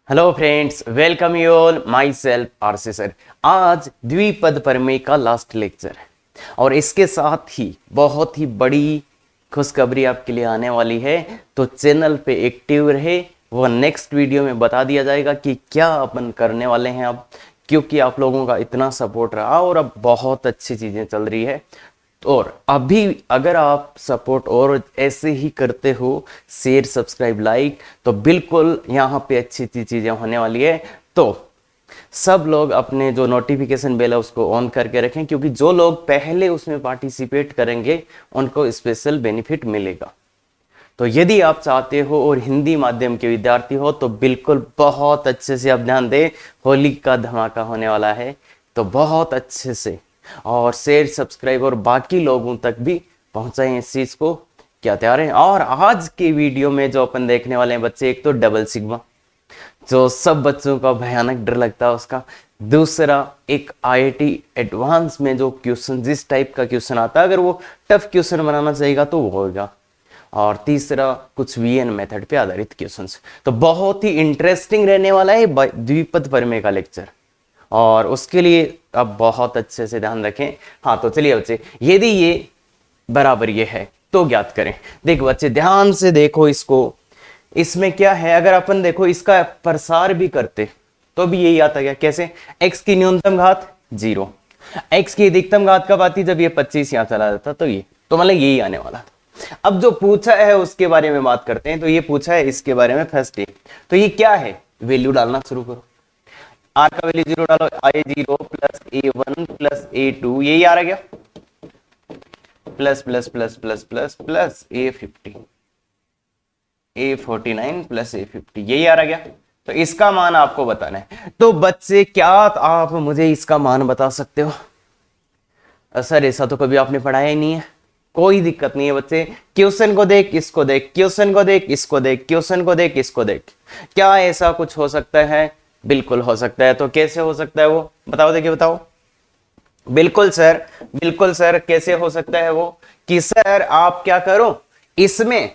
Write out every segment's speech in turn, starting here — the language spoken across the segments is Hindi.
Hello friends, welcome you all. My self RC sir. आज द्विपद प्रमेय का लास्ट लेक्चर है और इसके साथ ही बहुत ही बड़ी खुशखबरी आपके लिए आने वाली है। तो चैनल पे एक्टिव रहे, वो नेक्स्ट वीडियो में बता दिया जाएगा कि क्या अपन करने वाले हैं अब, क्योंकि आप लोगों का इतना सपोर्ट रहा और अब बहुत अच्छी चीज़ें चल रही है। और अभी अगर आप सपोर्ट और ऐसे ही करते हो, शेयर सब्सक्राइब लाइक, तो बिल्कुल यहाँ पे अच्छी अच्छी चीज़ें होने वाली है। तो सब लोग अपने जो नोटिफिकेशन बेल है उसको ऑन करके रखें, क्योंकि जो लोग पहले उसमें पार्टिसिपेट करेंगे उनको स्पेशल बेनिफिट मिलेगा। तो यदि आप चाहते हो और हिंदी माध्यम के विद्यार्थी हो तो बिल्कुल बहुत अच्छे से आप ध्यान दें, होली का धमाका होने वाला है। तो बहुत अच्छे से और शेयर सब्सक्राइब और बाकी लोगों तक भी पहुंचाएं इस चीज को। क्या तैयार हैं? और आज के वीडियो में जो अपन देखने वाले हैं बच्चे, एक तो डबल सिग्मा जो सब बच्चों का भयानक डर लगता है उसका, दूसरा एक आईआईटी एडवांस में जो क्वेश्चन जिस टाइप का क्वेश्चन आता है, अगर वो टफ क्वेश्चन बनाना चाहिएगा तो वो होगा, और तीसरा कुछ वीएन मेथड पे आधारित क्वेश्चंस। तो बहुत ही इंटरेस्टिंग रहने वाला है द्विपद प्रमेय का लेक्चर, और उसके लिए आप बहुत अच्छे से ध्यान रखें। हाँ तो चलिए बच्चे, यदि ये बराबर ये है तो ज्ञात करें। देखो बच्चे ध्यान से देखो इसको, इसमें क्या है, अगर अपन देखो इसका प्रसार भी करते तो भी यही आता। क्या कैसे? x की न्यूनतम घात 0, x की अधिकतम घात कब आती? जब ये 25 यहां चला जाता, तो ये तो मतलब यही आने वाला था। अब जो पूछा है उसके बारे में बात करते हैं। तो ये पूछा है इसके बारे में फर्स्ट डे, तो ये क्या है, वैल्यू डालना शुरू करो। आर का वैल्यू 0 डालो, a0 plus a1 plus a2, यही आ रहा क्या, plus plus plus plus plus plus a50 a49 plus a50, यही आ रहा क्या। तो इसका मान आपको बताना है। तो बच्चे क्या आप मुझे इसका मान बता सकते हो? सर ऐसा तो कभी आपने पढ़ाया ही नहीं है। कोई दिक्कत नहीं है बच्चे, क्वेश्चन को देख, इसको देख, क्वेश्चन को देख, इसको देख, क्वेश्चन को देख, इसको देख। क्या ऐसा कुछ हो सकता है? बिल्कुल हो सकता है। तो कैसे हो सकता है वो बताओ, देखिए बताओ। बिल्कुल सर, बिल्कुल सर, कैसे हो सकता है वो कि सर आप क्या करो इसमें,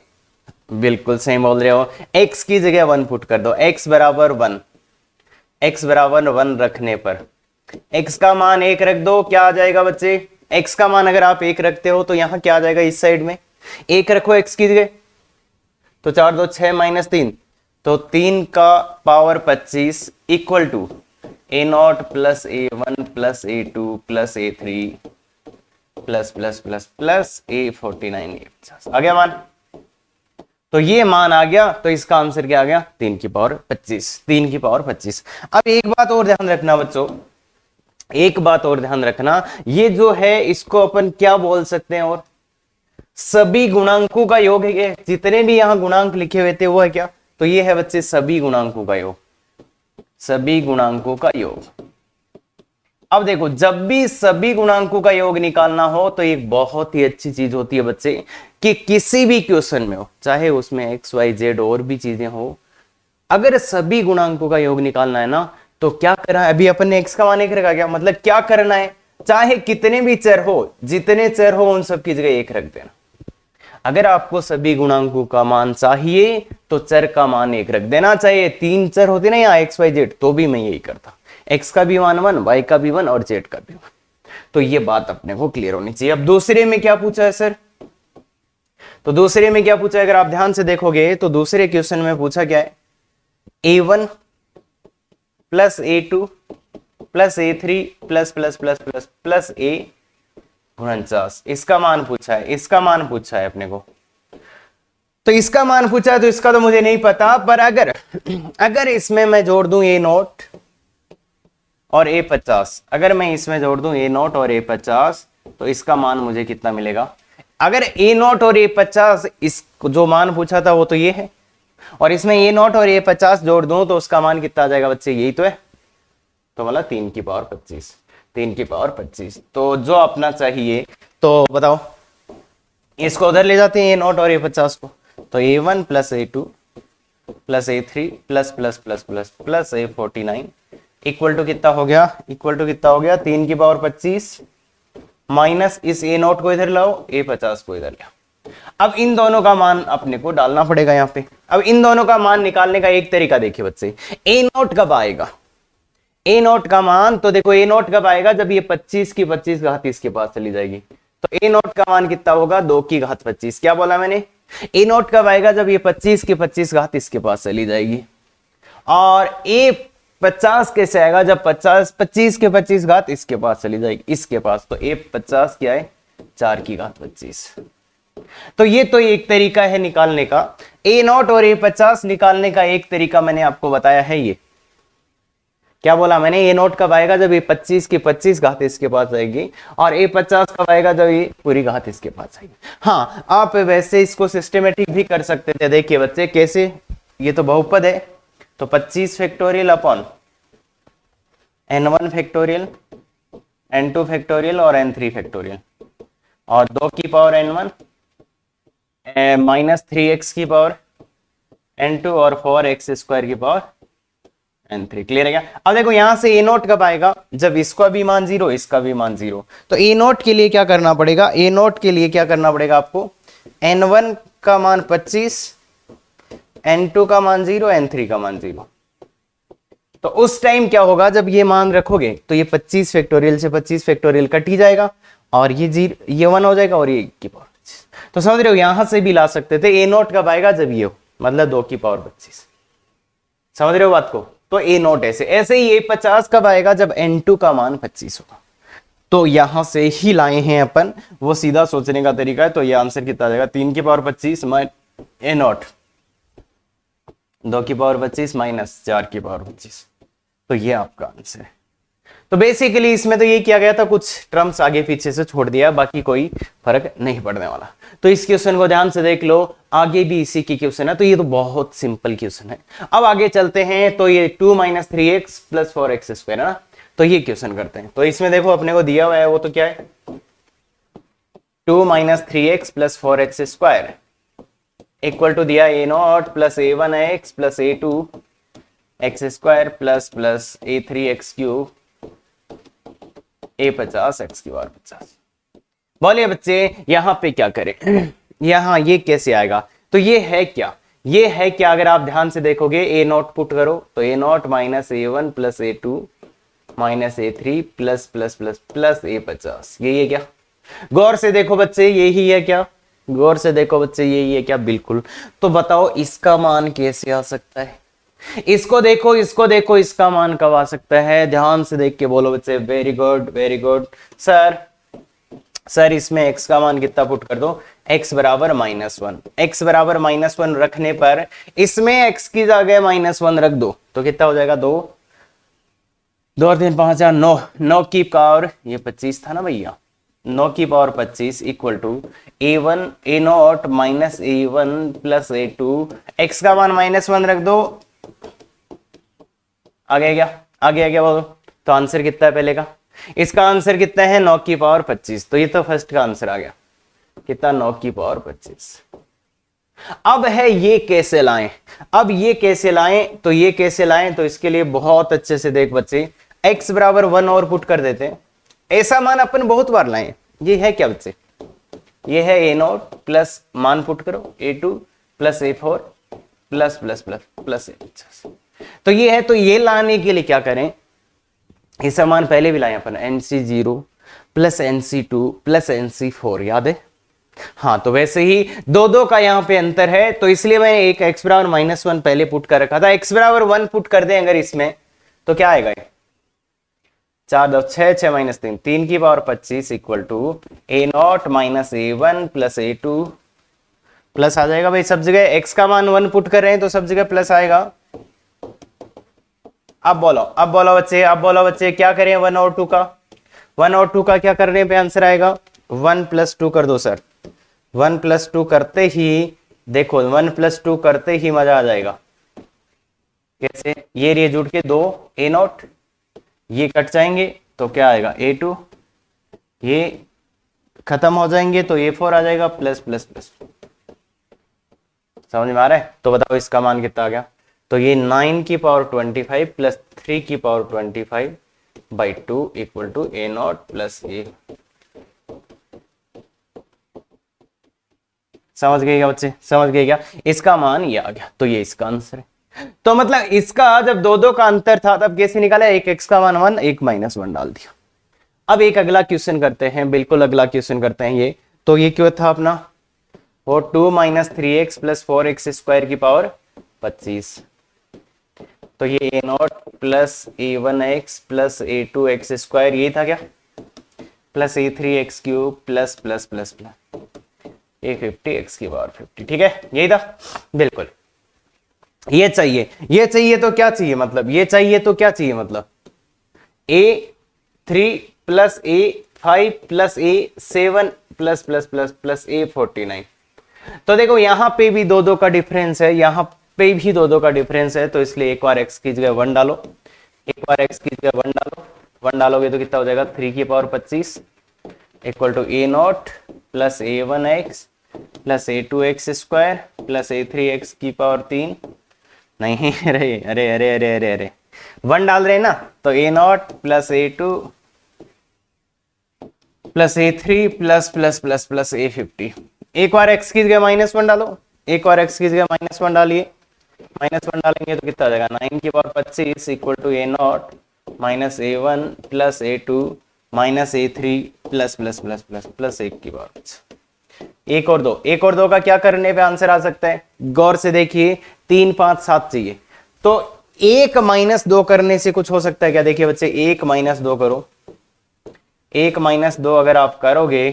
बिल्कुल सही बोल रहे हो, x की जगह 1 पुट कर दो, x बराबर 1, x बराबर 1 रखने पर x का मान 1 रख दो, क्या आ जाएगा बच्चे? x का मान अगर आप 1 रखते हो तो यहां क्या आ जाएगा, इस साइड में 1 रखो x की जगह, तो 4 2 6 माइनस 3, तो 3 का power 25 equal to a0 plus a1 plus a2 plus a3 plus plus plus plus a49 आ गया मान। तो ये मान आ गया, तो इसका आंसर क्या आ गया? 3 की पावर 25, 3 की पावर 25। अब एक बात और ध्यान रखना बच्चों, एक बात और ध्यान रखना, ये जो है इसको अपन क्या बोल सकते हैं? और सभी गुणांकों का योग है। ये जितने भी यहां गुणांक लिखे हुए थे वो है क्या? तो ये है बच्चे सभी गुणांकों का योग, सभी गुणांकों का योग। अब देखो, जब भी सभी गुणांकों का योग निकालना हो तो एक बहुत ही अच्छी चीज होती है बच्चे कि किसी भी क्वेश्चन में हो, चाहे उसमें एक्स वाई जेड और भी चीजें हो, अगर सभी गुणांकों का योग निकालना है ना, तो क्या करना है? अभी अपन ने एक्स का मान 1 रखा, क्या मतलब क्या करना है? चाहे कितने भी चर हो, जितने चर हो उन सब की जगह 1 रख देना। अगर आपको सभी गुणांकों का मान चाहिए तो चर का मान 1 रख देना। चाहिए 3 चर होते ना यहाँ एक्स वाई जेड, तो भी मैं यही करता, एक्स का भी मान 1, वाई का भी 1 और जेड का भी 1। तो ये बात अपने को क्लियर होनी चाहिए। अब दूसरे में क्या पूछा है सर? तो दूसरे में क्या पूछा है, अगर आप ध्यान से देखोगे तो दूसरे क्वेश्चन में पूछा क्या है, a1 plus a2 plus a3 plus plus plus plus plus a49, इसका मान पूछा है, इसका मान पूछा है अपने को। तो इसका मान पूछा है, तो इसका तो मुझे नहीं पता, पर अगर इसमें मैं जोड़ दूं a0 और a50, अगर मैं इसमें जोड़ दूं a0 और a50, तो इसका मान मुझे कितना मिलेगा? अगर a0 और a50, इस जो मान पूछा था वो तो ये है, और इसमें a0 और a50 जोड़ दूं तो उसका मान कितना आ जाएगा बच्चे? यही तो है। तो मतलब 3 की पावर 25, 3 की पावर 25। तो जो अपना चाहिए, तो बताओ, इसको उधर ले जाते हैं a0 और a50 को, तो a1 plus a2 plus a3 plus plus plus plus plus a49 equal to कितना हो गया? इक्वल टू कितना हो गया? 3 की पावर 25 माइनस इस a0 को इधर लाओ, a50 को इधर लाओ। अब इन दोनों का मान अपने को डालना पड़ेगा यहाँ पे। अब इन दोनों का मान निकालने का एक तरीका देखिए बच्चे, ए नॉट कब आएगा, ए नॉट का मान, तो देखो ए नॉट कब आएगा, जब ये 25 की 25 घात इसके पास चली जाएगी, तो ए नॉट का मान कितना होगा, 2 की घात 25। क्या बोला मैंने, ए नॉट कब आएगा, जब ये 25 की 25 घात इसके पास चली जाएगी। और ए 50 कैसे आएगा, जब 25 के 25 घात इसके पास चली जाएगी, इसके पास, तो ए 50 क्या है, 4 की घात 25। तो ये तो एक तरीका है निकालने का, ए नॉट और ए 50 निकालने का एक तरीका मैंने आपको बताया है। ये क्या बोला मैंने, ए नोट कब आएगा, जब ये 25 की 25 घात इसके पास आएगी, और ए 50 कब आएगा, जब ये पूरी घात इसके पास आएगी। हाँ, आप वैसे इसको सिस्टमेटिक भी कर सकते थे। देखिए बच्चे कैसे, ये तो बहुपद है, तो 25 factorial upon n1 factorial, n2 factorial और n3 फैक्टोरियल, और 2 की पावर n1 माइनस 3x की पावर n2 और 4x स्क्वायर की पावर n3। क्लियर है क्या। अब देखो यहां से ए नोट कब आएगा, जब इसका भी मान 0 इसका भी मान 0। तो ए नोट के लिए क्या करना पड़ेगा, ए नोट के लिए क्या करना पड़ेगा आपको, n1 का मान 25, n2 का मान 0, n3 का मान 0। तो उस टाइम क्या होगा, जब ये मान रखोगे तो ये 25 फैक्टोरियल से 25 फैक्टोरियल कट ही जाएगा, और ये 0 ये 1 हो जाएगा, और ये 1 की पावर 25। तो समझ रहे हो, यहां से भी ला सकते थे। ए नोट कब आएगा, जब ये हो, मतलब 2 की पावर 25। समझ रहे हो बात को। तो ए नोट ऐसे ही ए 50 कब आएगा, जब n2 का मान 25 होगा। तो यहां से ही लाए हैं अपन, वो सीधा सोचने का तरीका है। तो ये आंसर कितना आ जाएगा, 3 की पावर 25 ए नोट, 2 की पावर 25 माइनस 4 की पावर 25। तो ये आपका आंसर है। तो बेसिकली इसमें तो ये किया गया था, कुछ टर्म्स आगे पीछे से छोड़ दिया, बाकी कोई फर्क नहीं पड़ने वाला। तो इस क्वेश्चन को ध्यान से देख लो, आगे भी इसी की क्वेश्चन है। तो ये तो बहुत सिंपल क्वेश्चन है। अब आगे चलते हैं, तो ये 2 minus 3x plus 4x square है ना, तो ये क्वेश्चन करते हैं। तो इसमें देखो अपने को दिया हुआ है, वो तो क्या है, 2 minus 3x plus 4x square equal to दिया a not plus a1x plus a2 x square plus plus a3x cube a50 x की पावर 50। बोलिए बच्चे यहां पे क्या करें, यहां ये कैसे आएगा। तो ये है क्या, ये है क्या, अगर आप ध्यान से देखोगे, ए नॉट पुट करो तो A naught minus a1 plus a2 minus a3 plus plus plus plus a50। यही है क्या, गौर से देखो बच्चे, यही है क्या, गौर से देखो बच्चे, यही है क्या, बिल्कुल। तो बताओ इसका मान कैसे आ सकता है, इसको देखो, इसको देखो, इसका मान कब आ सकता है, ध्यान से देख के बोलो बच्चे। Very good, very good sir. Sir इसमें x का मान कितना पुट कर दो, x बराबर -1। x बराबर -1 रखने पर इसमें x की जगह -1 रख दो, तो कितना हो जाएगा, 2 2 और 3 5 4 9, 9 की पावर, ये 25 था ना भैया, 9 की power 25 equal to a1 a not minus a1 plus a2, x का मान -1 रख दो। आ गया क्या, आ गया क्या बोलो। तो आंसर कितना है पहले का, इसका आंसर कितना है, 9 की पावर 25। तो ये तो फर्स्ट का आंसर आ गया, कितना, 9 की पावर 25। अब है ये कैसे लाएं, अब ये कैसे लाएं, तो ये कैसे लाएं, तो इसके लिए बहुत अच्छे से देख बच्चे, x बराबर 1 और पुट कर देते हैं। ऐसा मान अपन बहुत बार लाएं। ये है क्या बच्चे, ये है a नॉट प्लस मान पुट करो a2 plus a4 plus plus plus plus a50। तो ये है, तो ये लाने के लिए क्या करें, ये समान पहले भी लाए अपन, NC0 plus NC2 plus NC4, याद है। हाँ, तो वैसे ही दो दो का यहाँ पे अंतर है, तो इसलिए मैंने एक x बराबर -1 पहले पुट कर रखा था। x बराबर 1 पुट कर दें अगर इसमें, तो क्या आएगा, 4 2 6 6 माइनस 3, 3 की power 25 equal to a not minus a1 plus a2 plus आ जाएगा भाई, सब जगह x का मान 1 पुट कर रहे हैं तो सब जगह प्लस आएगा। अब बोलो, अब बोलो बच्चे, अब बोलो बच्चे, क्या करें 1 और 2 का, 1 और 2 का क्या करने पे आंसर आएगा, 1 प्लस 2 कर दो सर। 1 प्लस 2 करते ही देखो, 1 प्लस 2 करते ही मजा आ जाएगा। कैसे, ये जुड़ के 2 a नॉट, ये कट जाएंगे तो क्या आएगा a2, ये खत्म हो जाएंगे तो a4 आ जाएगा, प्लस प्लस प्लस। समझ में आ रहा है। तो बताओ इसका मान कितना आ गया, तो ये 9 की पावर 25 प्लस 3 की power 25 by 2 equal to a not plus a। समझ गए क्या बच्चे, समझ गए क्या? इसका मान ये आ गया, तो ये इसका आंसर है। तो मतलब इसका जब दो दो का अंतर था तब कैसे निकाला, एक एक्स का मान 1 एक -1 डाल दिया। अब एक अगला क्वेश्चन करते हैं, बिल्कुल अगला क्वेश्चन करते हैं ये। तो ये क्यों था अपना, वो 2 - 3x + 4x² की पावर 25। तो ये a0 + a1x + a2x² ये था क्या, प्लस a3x³ प्लस a50x की पावर 50। ठीक है, यही था बिल्कुल। ये चाहिए, ये चाहिए तो क्या चाहिए, मतलब ये चाहिए तो क्या चाहिए, मतलब a3 + a5 + a7 + a49। तो देखो यहां पे भी दो दो का डिफरेंस है, यहां पे भी दो दो का डिफरेंस है, तो इसलिए एक बार x की जगह 1 डालो, एक बार x की जगह 1 डालो, 1 डालोगे तो कितना हो जाएगा 3 की power 25 equal to a0 + a1x + a2x² + a3x की पावर 3। नहीं अरे अरे अरे अरे अरे अरे 1 डाल रहे हैं ना, तो a0 + a2 + a3 + a50। एक बार x की जगह -1 डालो, एक बार x की जगह -1 डालिए, -1 डालेंगे तो कितना आ जाएगा 9 की power 25 equal to a0 - a1 + a2 - a3 + 1 की पावर 5। एक और दो, एक और दो का क्या करने पे आंसर आ सकता है, गौर से देखिए 3 5 7 चाहिए, तो 1 - 2 करने से कुछ हो सकता है क्या, देखिए बच्चे 1 - 2 करो, 1 - 2 अगर आप करोगे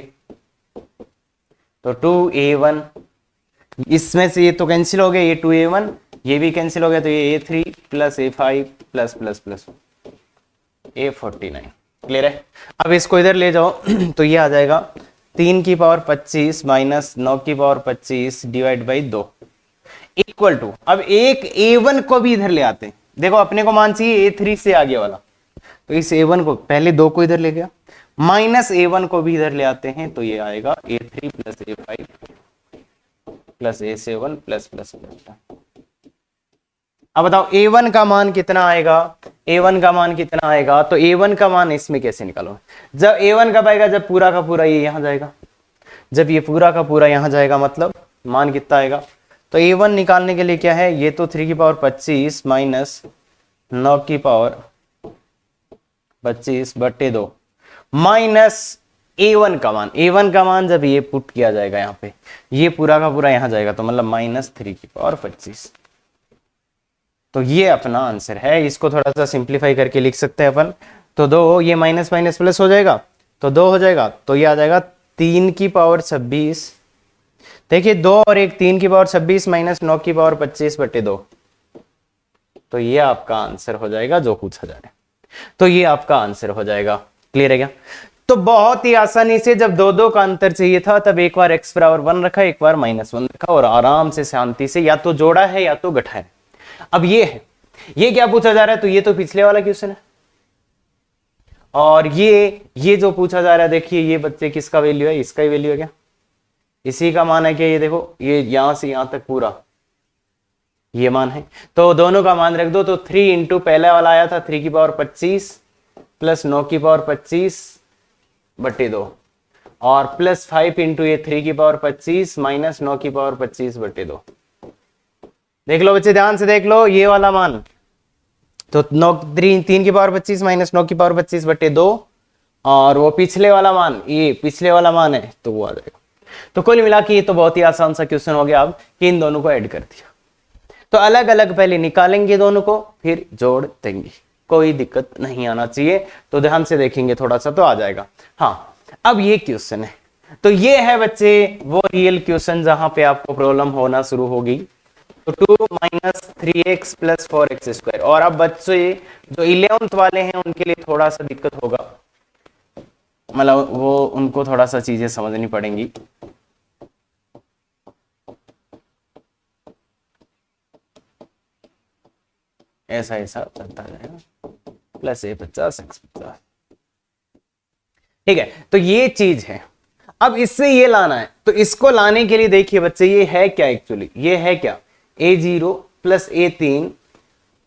तो 2a1, इसमें से ये तो कैंसिल हो गया, ये 2a1 ये भी कैंसिल हो गया, तो ये a3 + a5 + a49। क्लियर है? अब इसको इधर ले जाओ तो ये आ जाएगा 3 की पावर 25 - 9 की पावर 25 / 2 इक्वल टू, अब एक a1 को भी इधर ले आते हैं, देखो अपने को मान चाहिए a3 से आगे वाला, तो इस a1 को पहले 2 को इधर ले गया, -a1 को भी इधर ले आते हैं, तो ये आएगा a3 + a5 + a7 +। अब बताओ a1 का मान कितना आएगा, a1 का मान कितना आएगा, तो a1 का मान इसमें कैसे निकालो, जब a1 कब आएगा, जब पूरा का पूरा ये यहां जाएगा, जब ये पूरा का पूरा यहां जाएगा मतलब मान कितना आएगा, तो a1 निकालने के लिए क्या है, ये तो 3 की पावर 25 - 9 की पावर 25/2 माइनस a1 का मान, a1 का मान जब ये पुट किया जाएगा यहाँ पे, ये पूरा का पूरा यहां जाएगा, तो मतलब -3 की पावर 25। तो ये अपना आंसर है, इसको थोड़ा सा सिंप्लीफाई करके लिख सकते हैं अपन, तो 2 ये माइनस माइनस प्लस हो जाएगा, तो 2 हो जाएगा, तो ये आ जाएगा 3 की पावर 26। देखिए 2 और 1 3 की पावर 26 - 9 की पावर 25/2, तो ये आपका आंसर हो जाएगा जो पूछा जा रहा है, तो ये आपका आंसर हो जाएगा। क्लियर है क्या? तो बहुत ही आसानी से जब दो दो का अंतर चाहिए था तब एक बार x = 1 रखा, एक बार -1 रखा, और आराम से शांति से या तो जोड़ा है या तो घटा है। अब ये है, ये क्या पूछा जा रहा है, तो ये तो पिछले वाला क्वेश्चन है, और ये जो पूछा जा रहा है, देखिए ये बच्चे किसका वैल्यू है, इसका ही वैल्यू है क्या, इसी का मान है क्या, ये देखो ये यहां से यहां तक पूरा ये मान है, तो दोनों का मान रख दो, तो 3 इंटू पहला वाला आया था 3 की पावर 25 + 9 की पावर 25/2 और +5 इंटू ये 3 की पावर 25 - 9 की पावर 25/2। देख लो बच्चे ध्यान से देख लो ये वाला मान, तो 3 की पावर 25 - 9 की पावर 25/2, और वो पिछले वाला मान, ये पिछले वाला मान है, तो वो आ जाएगा। तो कुल मिला के ये तो बहुत ही आसान सा क्वेश्चन हो गया, अब कि इन दोनों को ऐड कर दिया, तो अलग अलग पहले निकालेंगे दोनों को, फिर जोड़ देंगे, कोई दिक्कत नहीं आना चाहिए, तो ध्यान से देखेंगे थोड़ा सा तो आ जाएगा। हाँ, अब ये क्वेश्चन है, तो ये है बच्चे वो रियल क्वेश्चन जहां पे आपको प्रॉब्लम होना शुरू होगी, तो 2 - 3x + 4x²। और अब बच्चे जो 11th वाले हैं उनके लिए थोड़ा सा दिक्कत होगा, मतलब वो उनको थोड़ा सा चीजें समझनी पड़ेंगी। ऐसा ऐसा चलता जाएगा, +a50 x50। ठीक है, तो ये चीज है। अब इससे ये लाना है, तो इसको लाने के लिए देखिए बच्चे ये है क्या, एक्चुअली ये है क्या, a0 + a3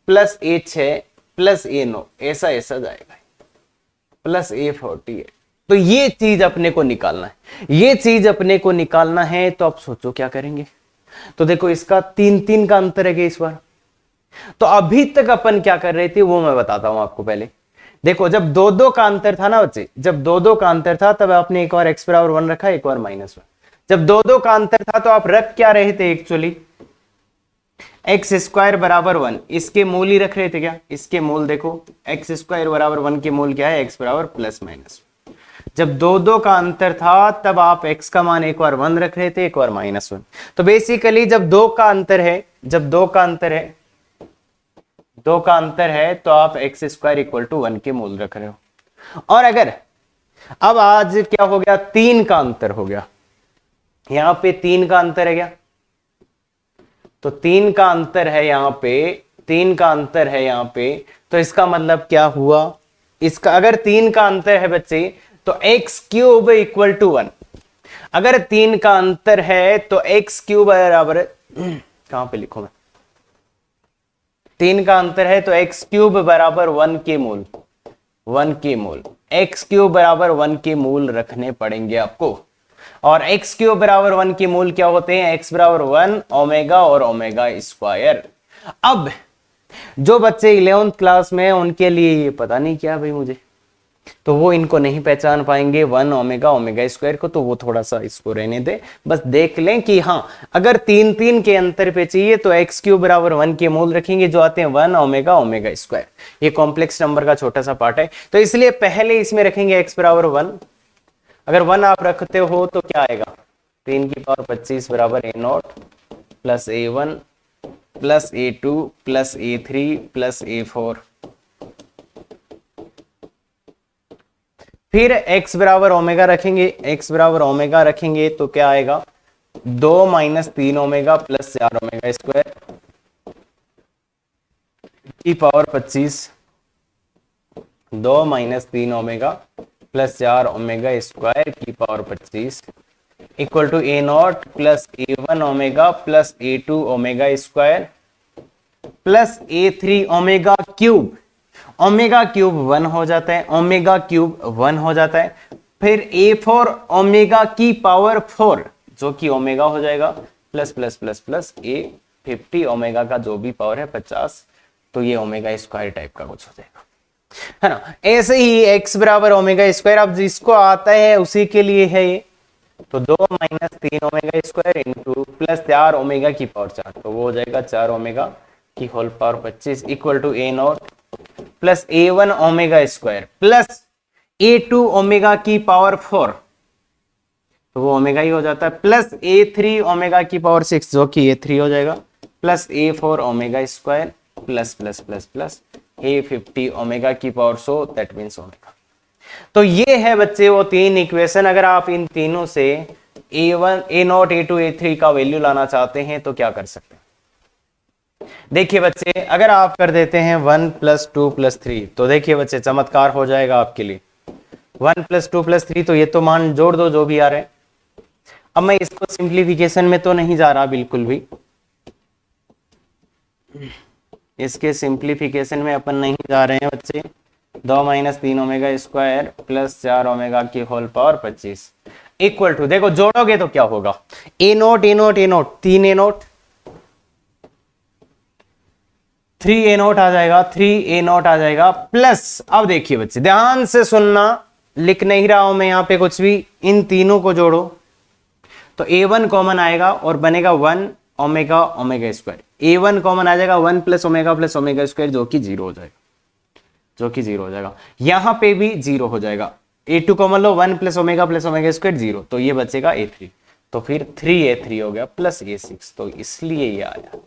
+ a6 + a9, ऐसा ऐसा जाएगा, + a40 है, तो ये चीज अपने को निकालना है, ये चीज अपने को निकालना है। तो आप सोचो क्या करेंगे। तो देखो इसका 3 का अंतर है इस बार। तो अभी तक अपन क्या कर रहे थे वो मैं बताता हूं आपको। पहले देखो जब 2 का अंतर था ना बच्चे, जब 2 का अंतर था तब आपने एक और x बराबर 1 रखा, एक और -1। जब 2 का अंतर था तो आप रख क्या रहे थे एक्चुअली, x² बराबर 1, इसके मूल ही रख रहे थे क्या, इसके मूल देखो x² बराबर 1 के मूल क्या है, x बराबर +-। जब 2 का अंतर था तब आप x का मान एक बार 1 रख रहे थे, एक बार -1। तो बेसिकली जब 2 का अंतर है, जब 2 का अंतर है, 2 का अंतर है तो आप x² = 1 के मूल रख रहे हो। और अगर अब आज क्या हो गया, 3 का अंतर हो गया, यहां पे 3 का अंतर है क्या, तो 3 का अंतर है यहां पे, 3 का अंतर है यहां पे। तो इसका मतलब क्या हुआ, इसका अगर 3 का अंतर है बच्चे तो x³ = 1। अगर 3 का अंतर है तो x³ बराबर कहां पे लिखूं मैं, 3 का अंतर है तो x³ बराबर 1 के मूल, 1 के मूल, x³ बराबर 1 के मूल रखने पड़ेंगे आपको। और x³ बराबर 1 के मूल क्या होते हैं, x बराबर 1 ओमेगा और ओमेगा²। अब जो बच्चे 11th क्लास में हैं उनके लिए ये पता नहीं क्या भाई मुझे, तो वो इनको नहीं पहचान पाएंगे 1 ओमेगा ओमेगा² को, तो वो थोड़ा सा इसको रहने दे। बस देख लें कि हाँ अगर 3 के अंतर पे चाहिए तो x³ बराबर 1 के मूल रखेंगे जो आते हैं 1 ओमेगा ओमेगा²। ये कॉम्प्लेक्स नंबर का छोटा सा पार्ट है, तो इसलिए पहले इसमें रखेंगे x बराबर 1। अगर 1 आप रखते हो तो क्या आएगा, 3 की पावर 25 बराबर a0 plus a1 plus a2 plus a3 plus a4। फिर x बराबर ओमेगा रखेंगे, x बराबर ओमेगा रखेंगे तो क्या आएगा, 2 - 3 ओमेगा प्लस 4 ओमेगा² की पावर 25, 2 - 3 ओमेगा प्लस 4 ओमेगा² की power 25 equal to a0 plus a1 omega plus a2 omega plus a3 omega. Omega 1 हो जाता है, ओमेगा³ 1 हो जाता है। फिर a4 ओमेगा की पावर 4 जो कि ओमेगा हो जाएगा plus plus plus plus a50 omega का जो भी पावर है 50, तो ये ओमेगा² टाइप का कुछ हो जाएगा, है ना। ऐसे ही x बराबर ओमेगा², अब जिसको आता है उसी के लिए है ये, तो 2 - 3 ओमेगा² इंटू प्लस 4 ओमेगा की पावर 4, तो वो हो जाएगा 4 ओमेगा की whole power 25 equal to a0 plus a1 omega plus a2 omega की पावर 4, तो वो ओमेगा ही हो जाता है, प्लस a3 ओमेगा की पावर 6 जो कि a3 हो जाएगा, plus a4 omega plus plus plus plus a50 omega की पावर 100 दैट मींस ओमेगा। तो ये है बच्चे वो 3 इक्वेशन। अगर आप इन तीनों से a1 a0 a2 a3 का वैल्यू लाना चाहते हैं तो क्या कर सकते हैं। देखिए बच्चे अगर आप कर देते हैं 1 + 2 + 3, तो देखिए बच्चे चमत्कार हो जाएगा आपके लिए। 1 + 2 + 3, तो ये तो मान जोड़ दो जो भी आ रहे हैं। अब मैं इसको सिंप्लीफिकेशन में तो नहीं जा रहा बिल्कुल भी, इसके सिंप्लीफिकेशन में अपन नहीं जा रहे हैं बच्चे। 2 - 3 ओमेगा² प्लस 4 ओमेगा की होल पावर 25 इक्वल टू, देखो जोड़ोगे तो क्या होगा, a0 a0 a0 3 a0 3 a0 आ जाएगा, 3 a0 आ जाएगा प्लस, अब देखिए बच्चे ध्यान से सुनना, लिख नहीं रहा हूं मैं यहां पे कुछ भी, इन तीनों को जोड़ो तो a1 कॉमन आएगा और बनेगा 1 ओमेगा ओमेगा²। a1 कॉमन आ जाएगा 1 + ओमेगा + ओमेगा² जो कि 0 हो जाएगा, जो कि 0 हो जाएगा। यहां पे भी 0 हो जाएगा, a2 कॉमन लो 1 + ओमेगा + ओमेगा² 0, तो ये बचेगा a3, तो फिर 3a3 हो गया प्लस a6, तो इसलिए ये आया।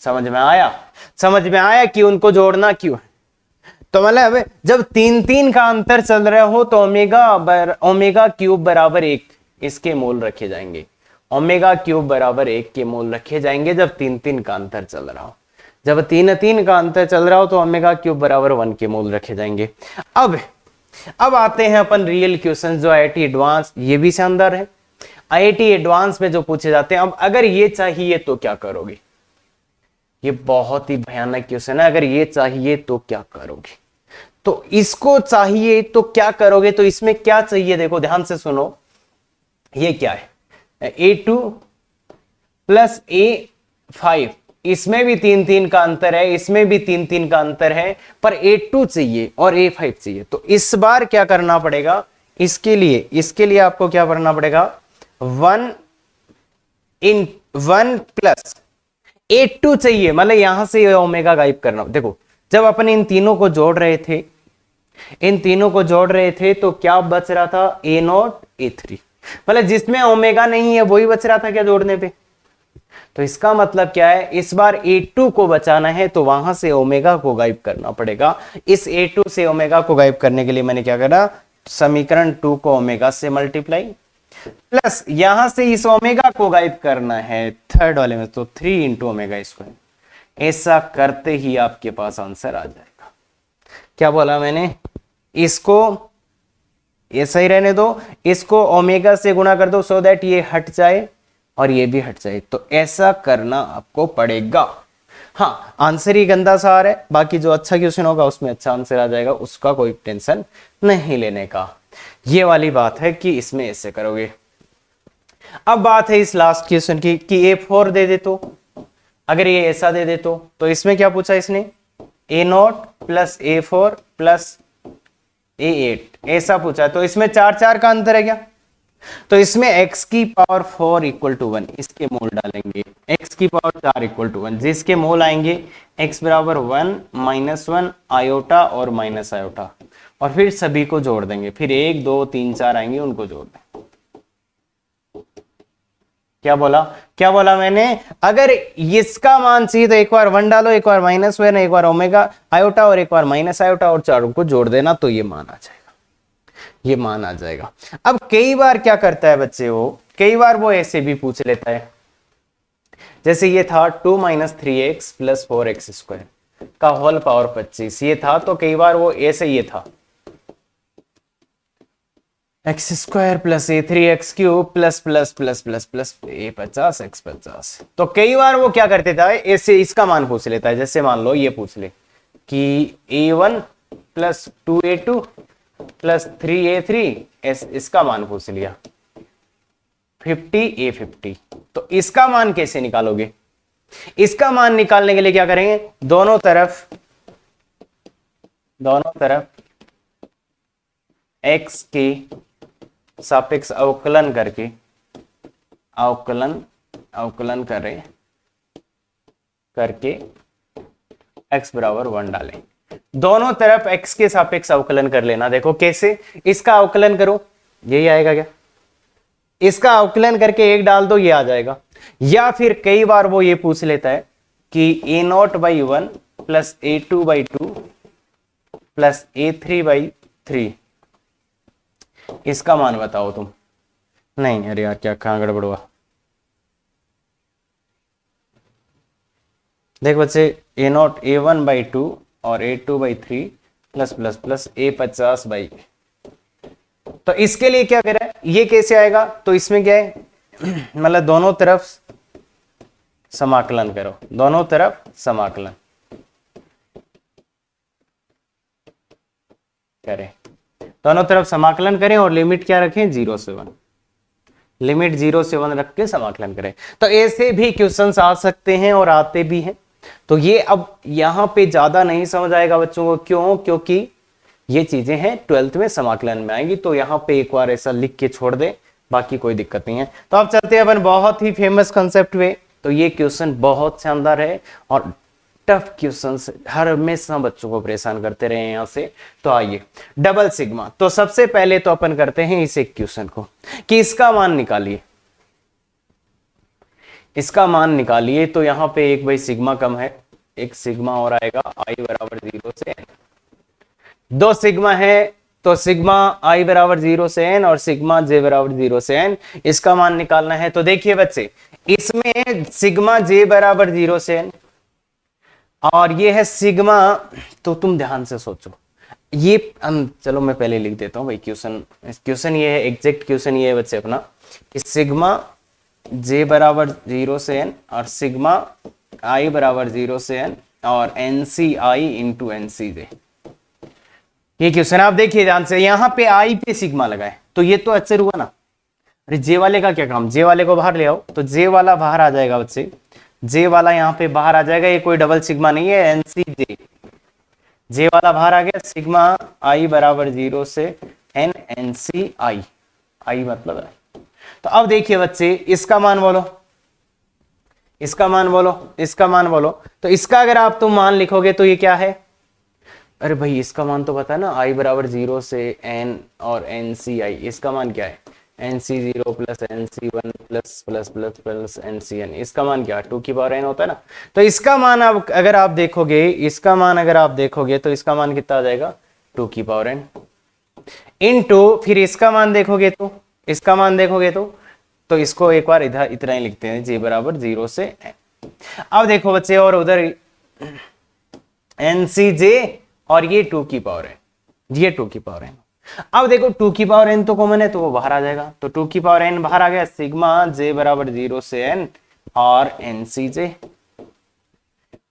समझ में आया, समझ में आया कि उनको जोड़ना क्यों है। तो मतलब जब 3 का अंतर चल रहा हो तो ओमेगा³ बराबर 1 इसके मोल रखे जाएंगे, ओमेगा³ बराबर 1 के मोल रखे जाएंगे जब 3 का अंतर चल रहा हो। जब 3 का अंतर चल रहा हो तो ओमेगा³ बराबर 1 के मोल रखे जाएंगे। अब आते हैं अपन रियल क्वेश्चन जो IIT एडवांस, ये भी शानदार है। IIT एडवांस में जो पूछे जाते हैं, अब अगर ये चाहिए तो क्या करोगे, ये बहुत ही भयानक क्वेश्चन है। अगर ये चाहिए तो क्या करोगे, तो इसको चाहिए तो क्या करोगे, तो इसमें क्या चाहिए देखो ध्यान से सुनो, ये क्या है A2 प्लस A5, इसमें भी 3 3 का अंतर है, इसमें भी 3 3 का अंतर है, पर A2 चाहिए और A5 चाहिए। तो इस बार क्या करना पड़ेगा, इसके लिए आपको क्या करना पड़ेगा, 1 प्लस A2 चाहिए, मतलब यहां से ओमेगा गायब करना। देखो जब अपन इन तीनों को जोड़ रहे थे तो क्या बच रहा था, A0 A3, मतलब जिसमें ओमेगा नहीं है वही बच रहा था क्या जोड़ने पे। तो इसका मतलब क्या है, इस बार A2 को बचाना है तो वहां से ओमेगा को गायब करना पड़ेगा। इस A2 से ओमेगा को गायब करने के लिए मैंने क्या करा, समीकरण 2 को ओमेगा से मल्टीप्लाई, प्लस यहां से इस ओमेगा को गायब करना है थर्ड वाले में, तो 3 इंटू ओमेगा स्क्वायर। ऐसा करते ही आपके पास आंसर आ जाएगा। क्या बोला मैंने, इसको ऐसा ही रहने दो, इसको ओमेगा से गुणा कर दो सो दैट ये हट जाए और ये भी हट जाए। तो ऐसा करना आपको पड़ेगा। हाँ आंसर ही गंदा सा आ रहा है, बाकी जो अच्छा क्वेश्चन होगा उसमें अच्छा आंसर आ जाएगा, उसका कोई टेंशन नहीं लेने का। ये वाली बात है कि इसमें ऐसे करोगे। अब बात है इस लास्ट क्वेश्चन की कि A4 दे दे तो, अगर ये ऐसा दे दे तो इसमें क्या पूछा इसने, A0 plus A4 plus A8 ऐसा पूछा। तो इसमें 4 4 का अंतर है क्या, तो इसमें x की पावर 4 इक्वल टू 1, इसके मोल डालेंगे, x की पावर 4 इक्वल टू 1, जिसके मोल आएंगे x बराबर 1 -1 आयोटा और माइनस आयोटा, और फिर सभी को जोड़ देंगे, फिर 1 2 3 4 आएंगे उनको जोड़ देंगे। क्या बोला मैंने, अगर इसका मान चाहिए तो एक बार 1 डालो, एक बार -1, एक बार ओमेगा आयोटा और एक बार माइनस आयोटा, और चारों को जोड़ देना तो ये मान आ जाएगा। अब कई बार क्या करता है बच्चे, कई बार वो ऐसे भी पूछ लेता है, जैसे ये था 2 - 3x प्लस 4x स्क्वायर का होल पावर 25, ये था। तो कई बार वो ऐसे ये था x square plus A3x cube plus plus plus plus plus A50 x50। तो कई बार वो क्या करते था, ऐसे इसका मान पूछ लेता है, जैसे मान लो ये पूछ ले कि A1 plus 2A2 plus 3A3, इसका मान पूछ लिया 50A50। तो इसका मान कैसे निकालोगे, इसका मान निकालने के लिए क्या करेंगे, दोनों तरफ x के सापेक्ष अवकलन करके अवकलन करके x बराबर 1 डालें। दोनों तरफ x के सापेक्ष अवकलन कर लेना। देखो कैसे, इसका अवकलन करो यही आएगा क्या, इसका अवकलन करके 1 डाल दो ये आ जाएगा। या फिर कई बार वो ये पूछ लेता है कि A0/1 plus A2/2 plus A3/3, इसका मान बताओ तुम। नहीं अरे यार क्या कहां गड़बड़ हुआ, देख बच्चे A0 A1/2 और A2/3 plus plus plus A50/, तो इसके लिए क्या करें, ये कैसे आएगा, तो इसमें क्या है मतलब दोनों तरफ समाकलन करो, दोनों तरफ समाकलन करें, दोनों तरफ समाकलन करें और लिमिट क्या रखें 0 से 1, लिमिट 0 से 1 रख के समाकलन करें। तो ऐसे भी क्वेश्चंस आ सकते हैं और आते भी हैं। तो ये अब यहां पे ज्यादा नहीं समझ आएगा बच्चों को, क्यों, क्योंकि ये चीजें हैं 12th में समाकलन में आएंगी। तो यहां पे एक बार ऐसा लिख के छोड़ दे, बाकी कोई दिक्कत नहीं है। तो अब चलते हैं अपन बहुत ही फेमस कंसेप्ट में। तो ये क्वेश्चन बहुत शानदार है और टफ क्वेश्चंस हर हमेशा बच्चों को परेशान करते रहे हैं यहां से। तो आइए डबल सिग्मा। तो सबसे पहले तो अपन करते हैं इस एक क्वेश्चन को कि इसका मान निकालिए, इसका मान निकालिए। तो यहां पे एक भाई सिग्मा कम है, एक सिग्मा और आएगा i बराबर 0 से n, 2 सिग्मा है तो सिग्मा i बराबर 0 से n और सिग्मा j बराबर 0 से n, इसका मान निकालना है। तो देखिए बच्चे इसमें सिग्मा j बराबर 0 से n और ये है सिग्मा, तो तुम ध्यान से सोचो ये चलो मैं पहले लिख देता हूं भाई क्वेश्चन ये है, एग्जैक्ट क्वेश्चन ये है बच्चे अपना कि सिग्मा j बराबर 0 से n और सिग्मा i बराबर 0 से n और NCi इंटू NCj। ये क्वेश्चन आप देखिए ध्यान से, यहां पे आई पे सिग्मा लगाए तो ये तो अचर हुआ ना। अरे जे वाले का क्या काम, जे वाले को बाहर ले आओ तो जे वाला बाहर आ जाएगा बच्चे, जे वाला यहाँ पे बाहर आ जाएगा, ये कोई डबल सिग्मा नहीं है, एनसी जे, जे वाला बाहर आ गया, सिग्मा आई बराबर 0 से एन एनसी आई, आई मतलब है। तो अब देखिए बच्चे इसका मान बोलो, इसका मान बोलो, इसका मान बोलो, तो इसका अगर आप तुम मान लिखोगे तो ये क्या है, अरे भाई इसका मान तो पता है ना, आई बराबर 0 से एन और एन सी आई, इसका मान क्या है, n c 0 plus n c 1 plus plus plus plus n c n, इसका मान क्या, 2 की पावर एन होता है ना। तो इसका मान अब अगर आप देखोगे, इसका मान अगर आप देखोगे तो इसका मान कितना आ जाएगा, 2 की पावर एन इनटू, फिर इसका मान देखोगे तो, इसका मान देखोगे तो इसको एक बार इधर इतना ही लिखते हैं, जे बराबर 0 से एन। अब देखो बच्चे, और उधर एन सी जे और ये 2 की पावर है, ये 2 की पावर है। अब देखो 2 की पावर n तो कॉमन है तो वो बाहर आ जाएगा, तो 2 की पावर n बाहर आ गया, सिग्मा j बराबर 0 से n और एन सी जे,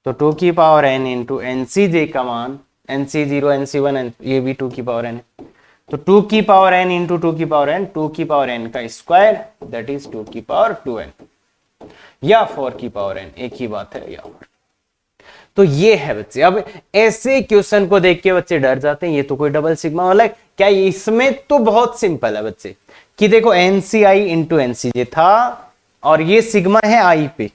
तो 2 की power n into N C J का मान, एन सी 0 एन सी 1 ये भी 2 की पावर n है, तो 2 की पावर n इंटू 2 की पावर n, 2 की पावर n का स्क्वायर दैट इज 2 की पावर 2n या 4 की पावर n, एक ही बात है यहाँ पर। तो ये है बच्चे, अब ऐसे क्वेश्चन को देख के बच्चे डर जाते हैं, ये तो कोई डबल सिग्मा वाला है क्या, इसमें तो बहुत सिंपल है बच्चे कि देखो एनसीआई इंटू एनसीजे था और ये सिग्मा है आई पे,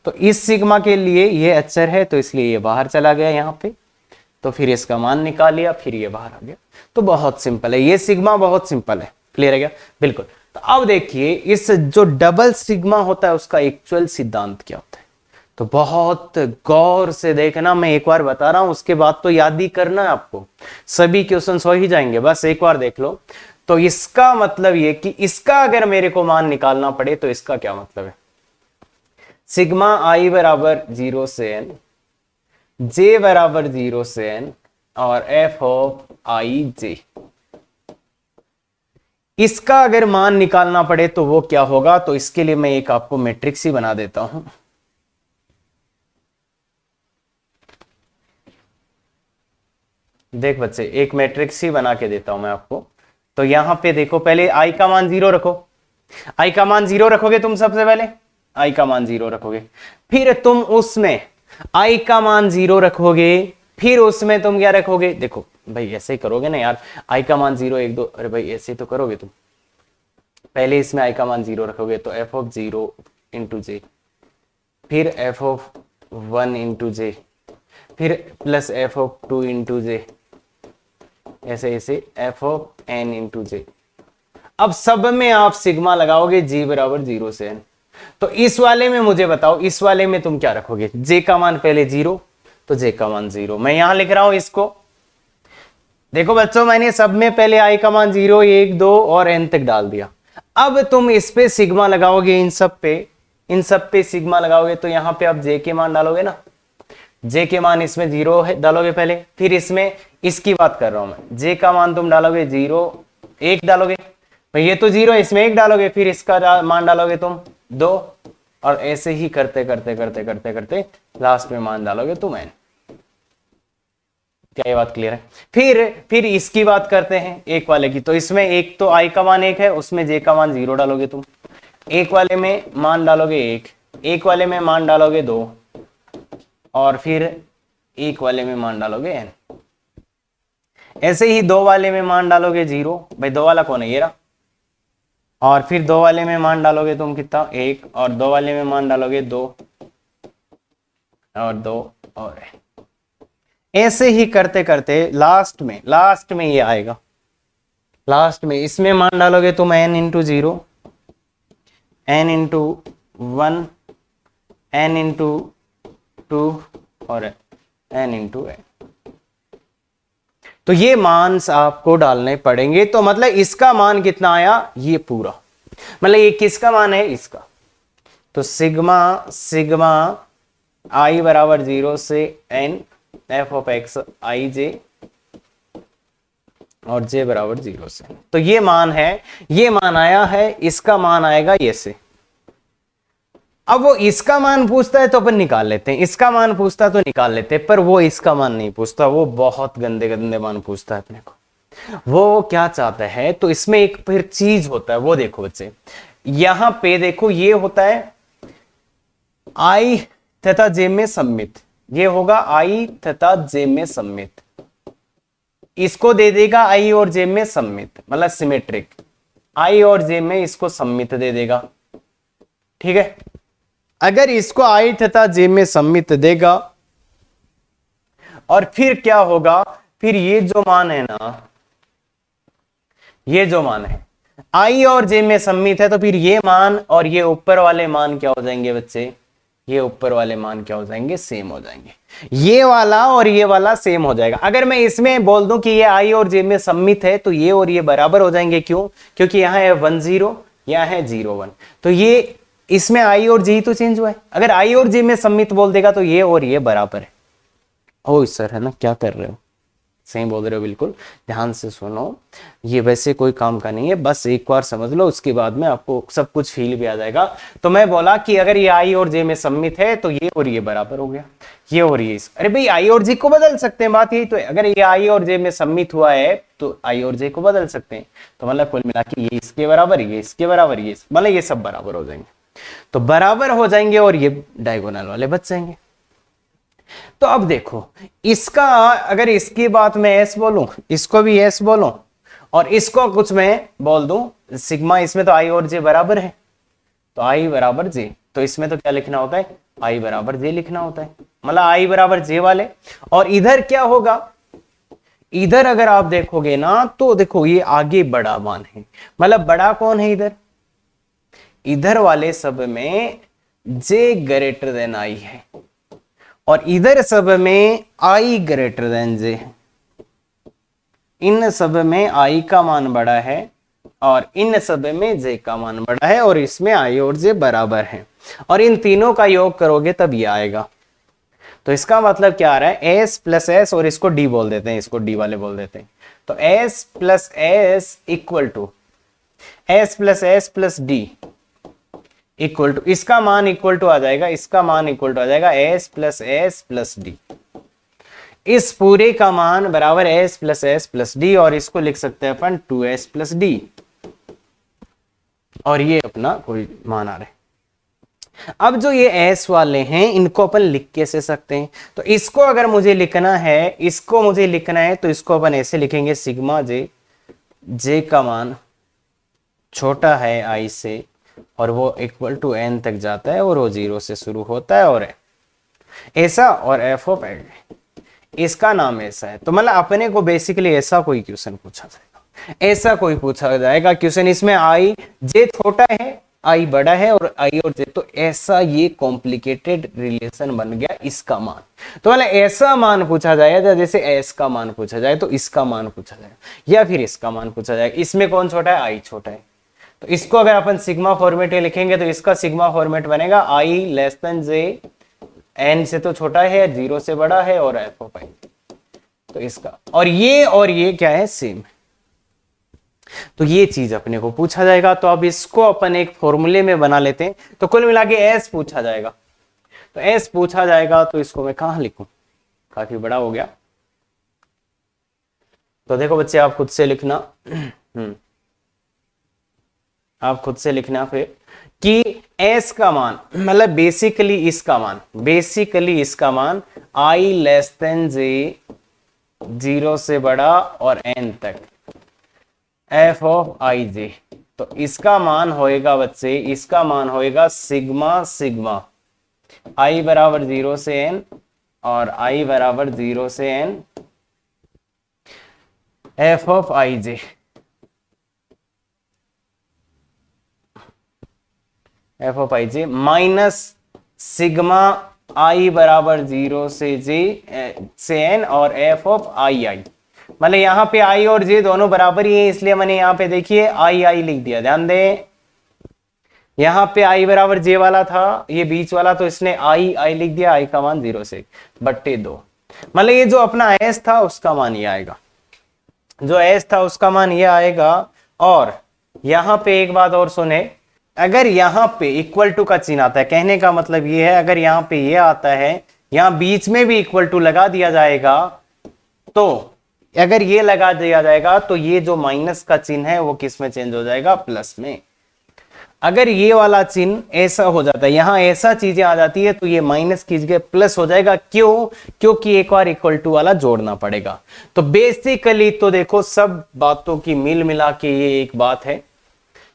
तो इस सिग्मा के लिए ये अचर है तो इसलिए ये बाहर चला गया यहाँ पे, तो फिर इसका मान निकाल लिया, फिर ये बाहर आ गया, तो बहुत सिंपल है ये सिग्मा, बहुत सिंपल है, क्लियर है क्या, बिल्कुल। तो अब देखिए इस जो डबल सिग्मा होता है उसका एक्चुअल सिद्धांत क्या होता है, तो बहुत गौर से देखना, मैं एक बार बता रहा हूं उसके बाद तो याद ही करना है आपको, सभी क्वेश्चन हो ही जाएंगे, बस एक बार देख लो। तो इसका मतलब ये कि इसका अगर मेरे को मान निकालना पड़े तो इसका क्या मतलब है, सिग्मा आई बराबर 0 से एन, जे बराबर 0 से एन और एफ ऑफ आई जे, इसका अगर मान निकालना पड़े तो वो क्या होगा, तो इसके लिए मैं एक आपको मैट्रिक्स ही बना देता हूं। देख बच्चे एक मैट्रिक्स ही बना के देता हूं मैं आपको, तो यहां पे देखो पहले आई का मान 0 रखो, आई का मान 0 रखोगे तुम, सबसे पहले आई का मान 0 रखोगे, फिर तुम उसमें आई का मान 0 रखोगे, फिर उसमें तुम क्या रखोगे, देखो भाई ऐसे ही करोगे ना यार, आई का मान 0 1 2, अरे भाई ऐसे ही तो करोगे तुम, पहले इसमें आई का मान 0 रखोगे तो एफ ऑफ 0 इंटू जे, फिर एफ ऑफ 1 इंटू जे, फिर प्लस एफ ऑफ 2 इंटू जे, ऐसे ऐसे एफ ऑफ एन इंटू जे। अब सब में आप सिग्मा लगाओगे जी बराबर 0 से एन, तो इस वाले में मुझे बताओ, इस वाले में तुम क्या रखोगे, जे का मान पहले 0, तो जे का मान 0, मैं यहां लिख रहा हूं इसको, देखो बच्चों मैंने सब में पहले आई का मान 0 1 2 और एन तक डाल दिया, अब तुम इस पे सिग्मा लगाओगे, इन सब पे सिग्मा लगाओगे, तो यहां पे आप जे के मान डालोगे ना, जे के मान इसमें 0 है डालोगे पहले, फिर इसमें इसकी बात कर रहा हूं मैं, जे का मान तुम डालोगे 0 1 डालोगे, भाई ये तो 0 इसमें 1 डालोगे, फिर इसका मान डालोगे तुम 2, और ऐसे ही करते करते करते करते करते लास्ट में मान डालोगे तुम एन। क्या ये बात क्लियर है? फिर इसकी बात करते हैं एक वाले की, तो इसमें एक तो आई का मान 1 है, उसमें जे का मान 0 डालोगे तुम, एक वाले में मान डालोगे 1, एक वाले में मान डालोगे 2, और फिर एक वाले में मान डालोगे एन, ऐसे ही 2 वाले में मान डालोगे 0, भाई 2 वाला कौन है ये रहा, और फिर 2 वाले में मान डालोगे तुम कितना 1, और 2 वाले में मान डालोगे 2 और 2 और ऐसे ही करते करते लास्ट में ये आएगा, लास्ट में इसमें मान डालोगे तुम n into 0, n into 1, n into 2 और n इंटू n, तो ये मान आपको डालने पड़ेंगे। तो मतलब इसका मान कितना आया, ये पूरा, मतलब ये किसका मान है, इसका, तो सिग्मा आई बराबर 0 से n एफ ऑफ एक्स आई जे और जे बराबर 0 से, तो ये मान है, ये मान आया है, इसका मान आएगा ये से, अब वो इसका मान पूछता है तो अपन निकाल लेते हैं, इसका मान पूछता है तो निकाल लेते हैं, पर वो इसका मान नहीं पूछता, वो बहुत गंदे गंदे मान पूछता है अपने को। वो क्या चाहता है, तो इसमें एक फिर चीज होता है, वो देखो बच्चे, यहां पे देखो ये होता है आई तथा जे में सम्मित, ये होगा आई तथा जे में सम्मित, इसको दे देगा आई और जे में सम्मित, मतलब सिमेट्रिक, आई और जे में इसको सम्मित दे देगा, ठीक है। अगर इसको आई तथा जे में सम्मित देगा और फिर क्या होगा, फिर ये जो मान है ना, ये जो मान है आई और जे में सम्मित है, तो फिर ये मान और ये ऊपर वाले मान क्या हो जाएंगे बच्चे, ये ऊपर वाले मान क्या हो जाएंगे, सेम हो जाएंगे, ये वाला और ये वाला सेम हो जाएगा। अगर मैं इसमें बोल दूं कि ये आई और जे में सम्मित है तो ये और ये बराबर हो जाएंगे, क्यों, क्योंकि यहाँ है 1 0, यहाँ है 0 1, तो ये इसमें आई और जे तो चेंज हुआ है। अगर आई और जे में सम्मित बोल देगा तो ये और ये बराबर है। ओ सर है ना, क्या कर रहे हो, सही बोल रहे हो, बिल्कुल ध्यान से सुनो, ये वैसे कोई काम का नहीं है, बस एक बार समझ लो, उसके बाद में आपको सब कुछ फील भी आ जाएगा। तो मैं बोला कि अगर ये आई और जे में सम्मित है तो ये और ये बराबर हो गया, ये और ये अरे भाई आई और जे को बदल सकते हैं, बात यही तो है। अगर ये आई और जे में सम्मित हुआ है तो आई और जे को बदल सकते हैं, तो मतलब कुल मिला के ये इसके बराबर, ये इसके बराबर, ये मतलब ये सब बराबर हो जाएंगे, तो बराबर हो जाएंगे और ये डायगोनल वाले बच जाएंगे। तो अब देखो इसका, अगर इसकी बात मैं एस बोलूं, इसको भी एस बोलूं और इसको कुछ मैं बोल दूं सिग्मा, इसमें तो आई और जे बराबर है, तो आई बराबर जे, तो इसमें तो क्या लिखना होता है, आई बराबर जे लिखना होता है, मतलब आई बराबर जे वाले। और इधर क्या होगा, इधर अगर आप देखोगे ना तो देखो ये आगे बड़ा मान है, मतलब बड़ा कौन है इधर, इधर वाले सब में जे ग्रेटर देन आई है और इधर सब में आई ग्रेटर देन जे है, इन सब में आई का मान बड़ा है और इन सब में जे का मान बड़ा है और इसमें आई और जे बराबर है, और इन तीनों का योग करोगे तब ये आएगा। तो इसका मतलब क्या आ रहा है, एस प्लस एस, और इसको डी बोल देते हैं, इसको डी वाले बोल देते हैं, तो s plus s equal to s plus s plus d equal to, इसका मान इक्वल टू आ जाएगा, इसका मान इक्वल टू आ जाएगा एस प्लस डी, इस पूरे का मान बराबर एस प्लस डी, और इसको लिख सकते हैं अपन 2s प्लस डी, और ये अपना कोई मान आ रहा है। अब जो ये एस वाले हैं इनको अपन लिख कैसे सकते हैं, तो इसको अगर मुझे लिखना है, इसको मुझे लिखना है तो इसको अपन ऐसे लिखेंगे, सिग्मा जे, जे का मान छोटा है आई से और वो इक्वल टू एन तक जाता है और वो 0 से शुरू होता है, और ऐसा, और एफ ऑफ एन, इसका नाम ऐसा है। तो मतलब अपने को बेसिकली ऐसा कोई क्वेश्चन पूछा जाएगा, ऐसा कोई पूछा जाएगा क्वेश्चन, इसमें आई जे छोटा है आई बड़ा है और आई और जे, तो ऐसा ये कॉम्प्लिकेटेड रिलेशन बन गया इसका मान। तो मतलब ऐसा मान पूछा जाएगा जैसे एस का मान पूछा जाए तो इसका मान पूछा जाएगा, या फिर इसका मान पूछा जाएगा, इसमें कौन छोटा है, आई छोटा है, तो इसको अगर अपन सिग्मा फॉर्मेट में लिखेंगे तो इसका सिग्मा फॉर्मेट बनेगा आई लेस देन जे, एन से तो छोटा है, 0 से बड़ा है, और एफ ऑफ आई, तो इसका और ये क्या है, सेम। तो ये चीज अपने को पूछा जाएगा, तो अब इसको अपन एक फॉर्मूले में बना लेते हैं, तो कुल मिला के एस पूछा जाएगा, तो एस पूछा जाएगा तो इसको मैं कहां लिखूं, काफी बड़ा हो गया, तो देखो बच्चे आप खुद से लिखना, आप खुद से लिखना फिर कि s का मान, मतलब बेसिकली इसका मान i लेस देन जे, 0 से बड़ा और n तक, f ऑफ आई जे, तो इसका मान होएगा बच्चे, इसका मान होएगा सिग्मा सिग्मा i बराबर 0 से n और i बराबर 0 से n f of I J, F of I J minus sigma I बराबर 0 से जे से एन और एफ ऑफ आई आई, मतलब यहाँ पे आई और जे दोनों बराबर ही है, इसलिए मैंने यहाँ पे देखिए आई आई लिख दिया। ध्यान दें यहाँ पे आई बराबर जे वाला था, ये बीच वाला, तो इसने आई आई लिख दिया, आई का मान 0 से बट्टे 2, मतलब ये जो अपना एस था उसका मान ये आएगा, जो एस था उसका मान ये आएगा। और यहाँ पे एक बात और सुने, अगर यहाँ पे इक्वल टू का चिन्ह आता है, कहने का मतलब ये है अगर यहाँ पे ये आता है, यहाँ बीच में भी इक्वल टू लगा दिया जाएगा, तो अगर ये लगा दिया जाएगा तो ये जो माइनस का चिन्ह है वो किस में चेंज हो जाएगा, प्लस में। अगर ये वाला चिन्ह ऐसा हो जाता है, यहां ऐसा चीजें आ जाती है, तो ये माइनस की जगह प्लस हो जाएगा। क्यों? क्योंकि एक बार इक्वल टू वाला जोड़ना पड़ेगा। तो बेसिकली तो देखो सब बातों की मिल मिला के ये एक बात है।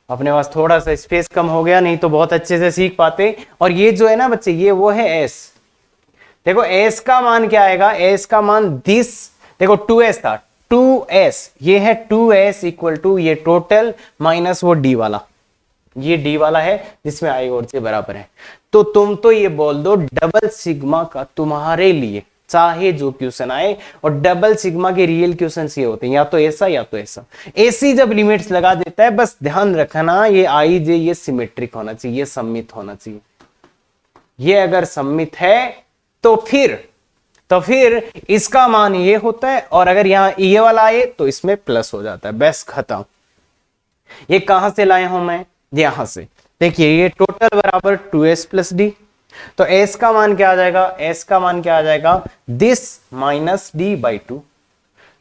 अपने पास थोड़ा सा स्पेस कम हो गया, नहीं तो बहुत अच्छे से सीख पाते। और ये जो है ना बच्चे, ये वो है एस। देखो एस का मान क्या आएगा, एस का मान दिस, देखो 2s था, 2s, ये है 2s इक्वल टू ये टोटल माइनस वो डी वाला, ये डी वाला है जिसमें आई और जे बराबर है। तो तुम तो ये बोल दो डबल सिग्मा का तुम्हारे लिए चाहे जो क्वेश्चन आए, और डबल सिग्मा के रियल क्वेश्चन ये होते हैं या तो ऐसा या तो ऐसा। ऐसी जब लिमिट्स लगा देता है, बस ध्यान रखना ये आई जे ये सिमेट्रिक होना चाहिए, ये सम्मित होना चाहिए। ये अगर सम्मित है तो फिर इसका मान ये होता है, और अगर यहां ये वाला आए तो इसमें प्लस हो जाता है, बस खत्म। ये कहां से लाया हूं मैं, यहां से। देखिए ये टोटल बराबर 2s प्लस डी, तो s का मान क्या आ जाएगा, s का मान क्या आ जाएगा, this minus D by two.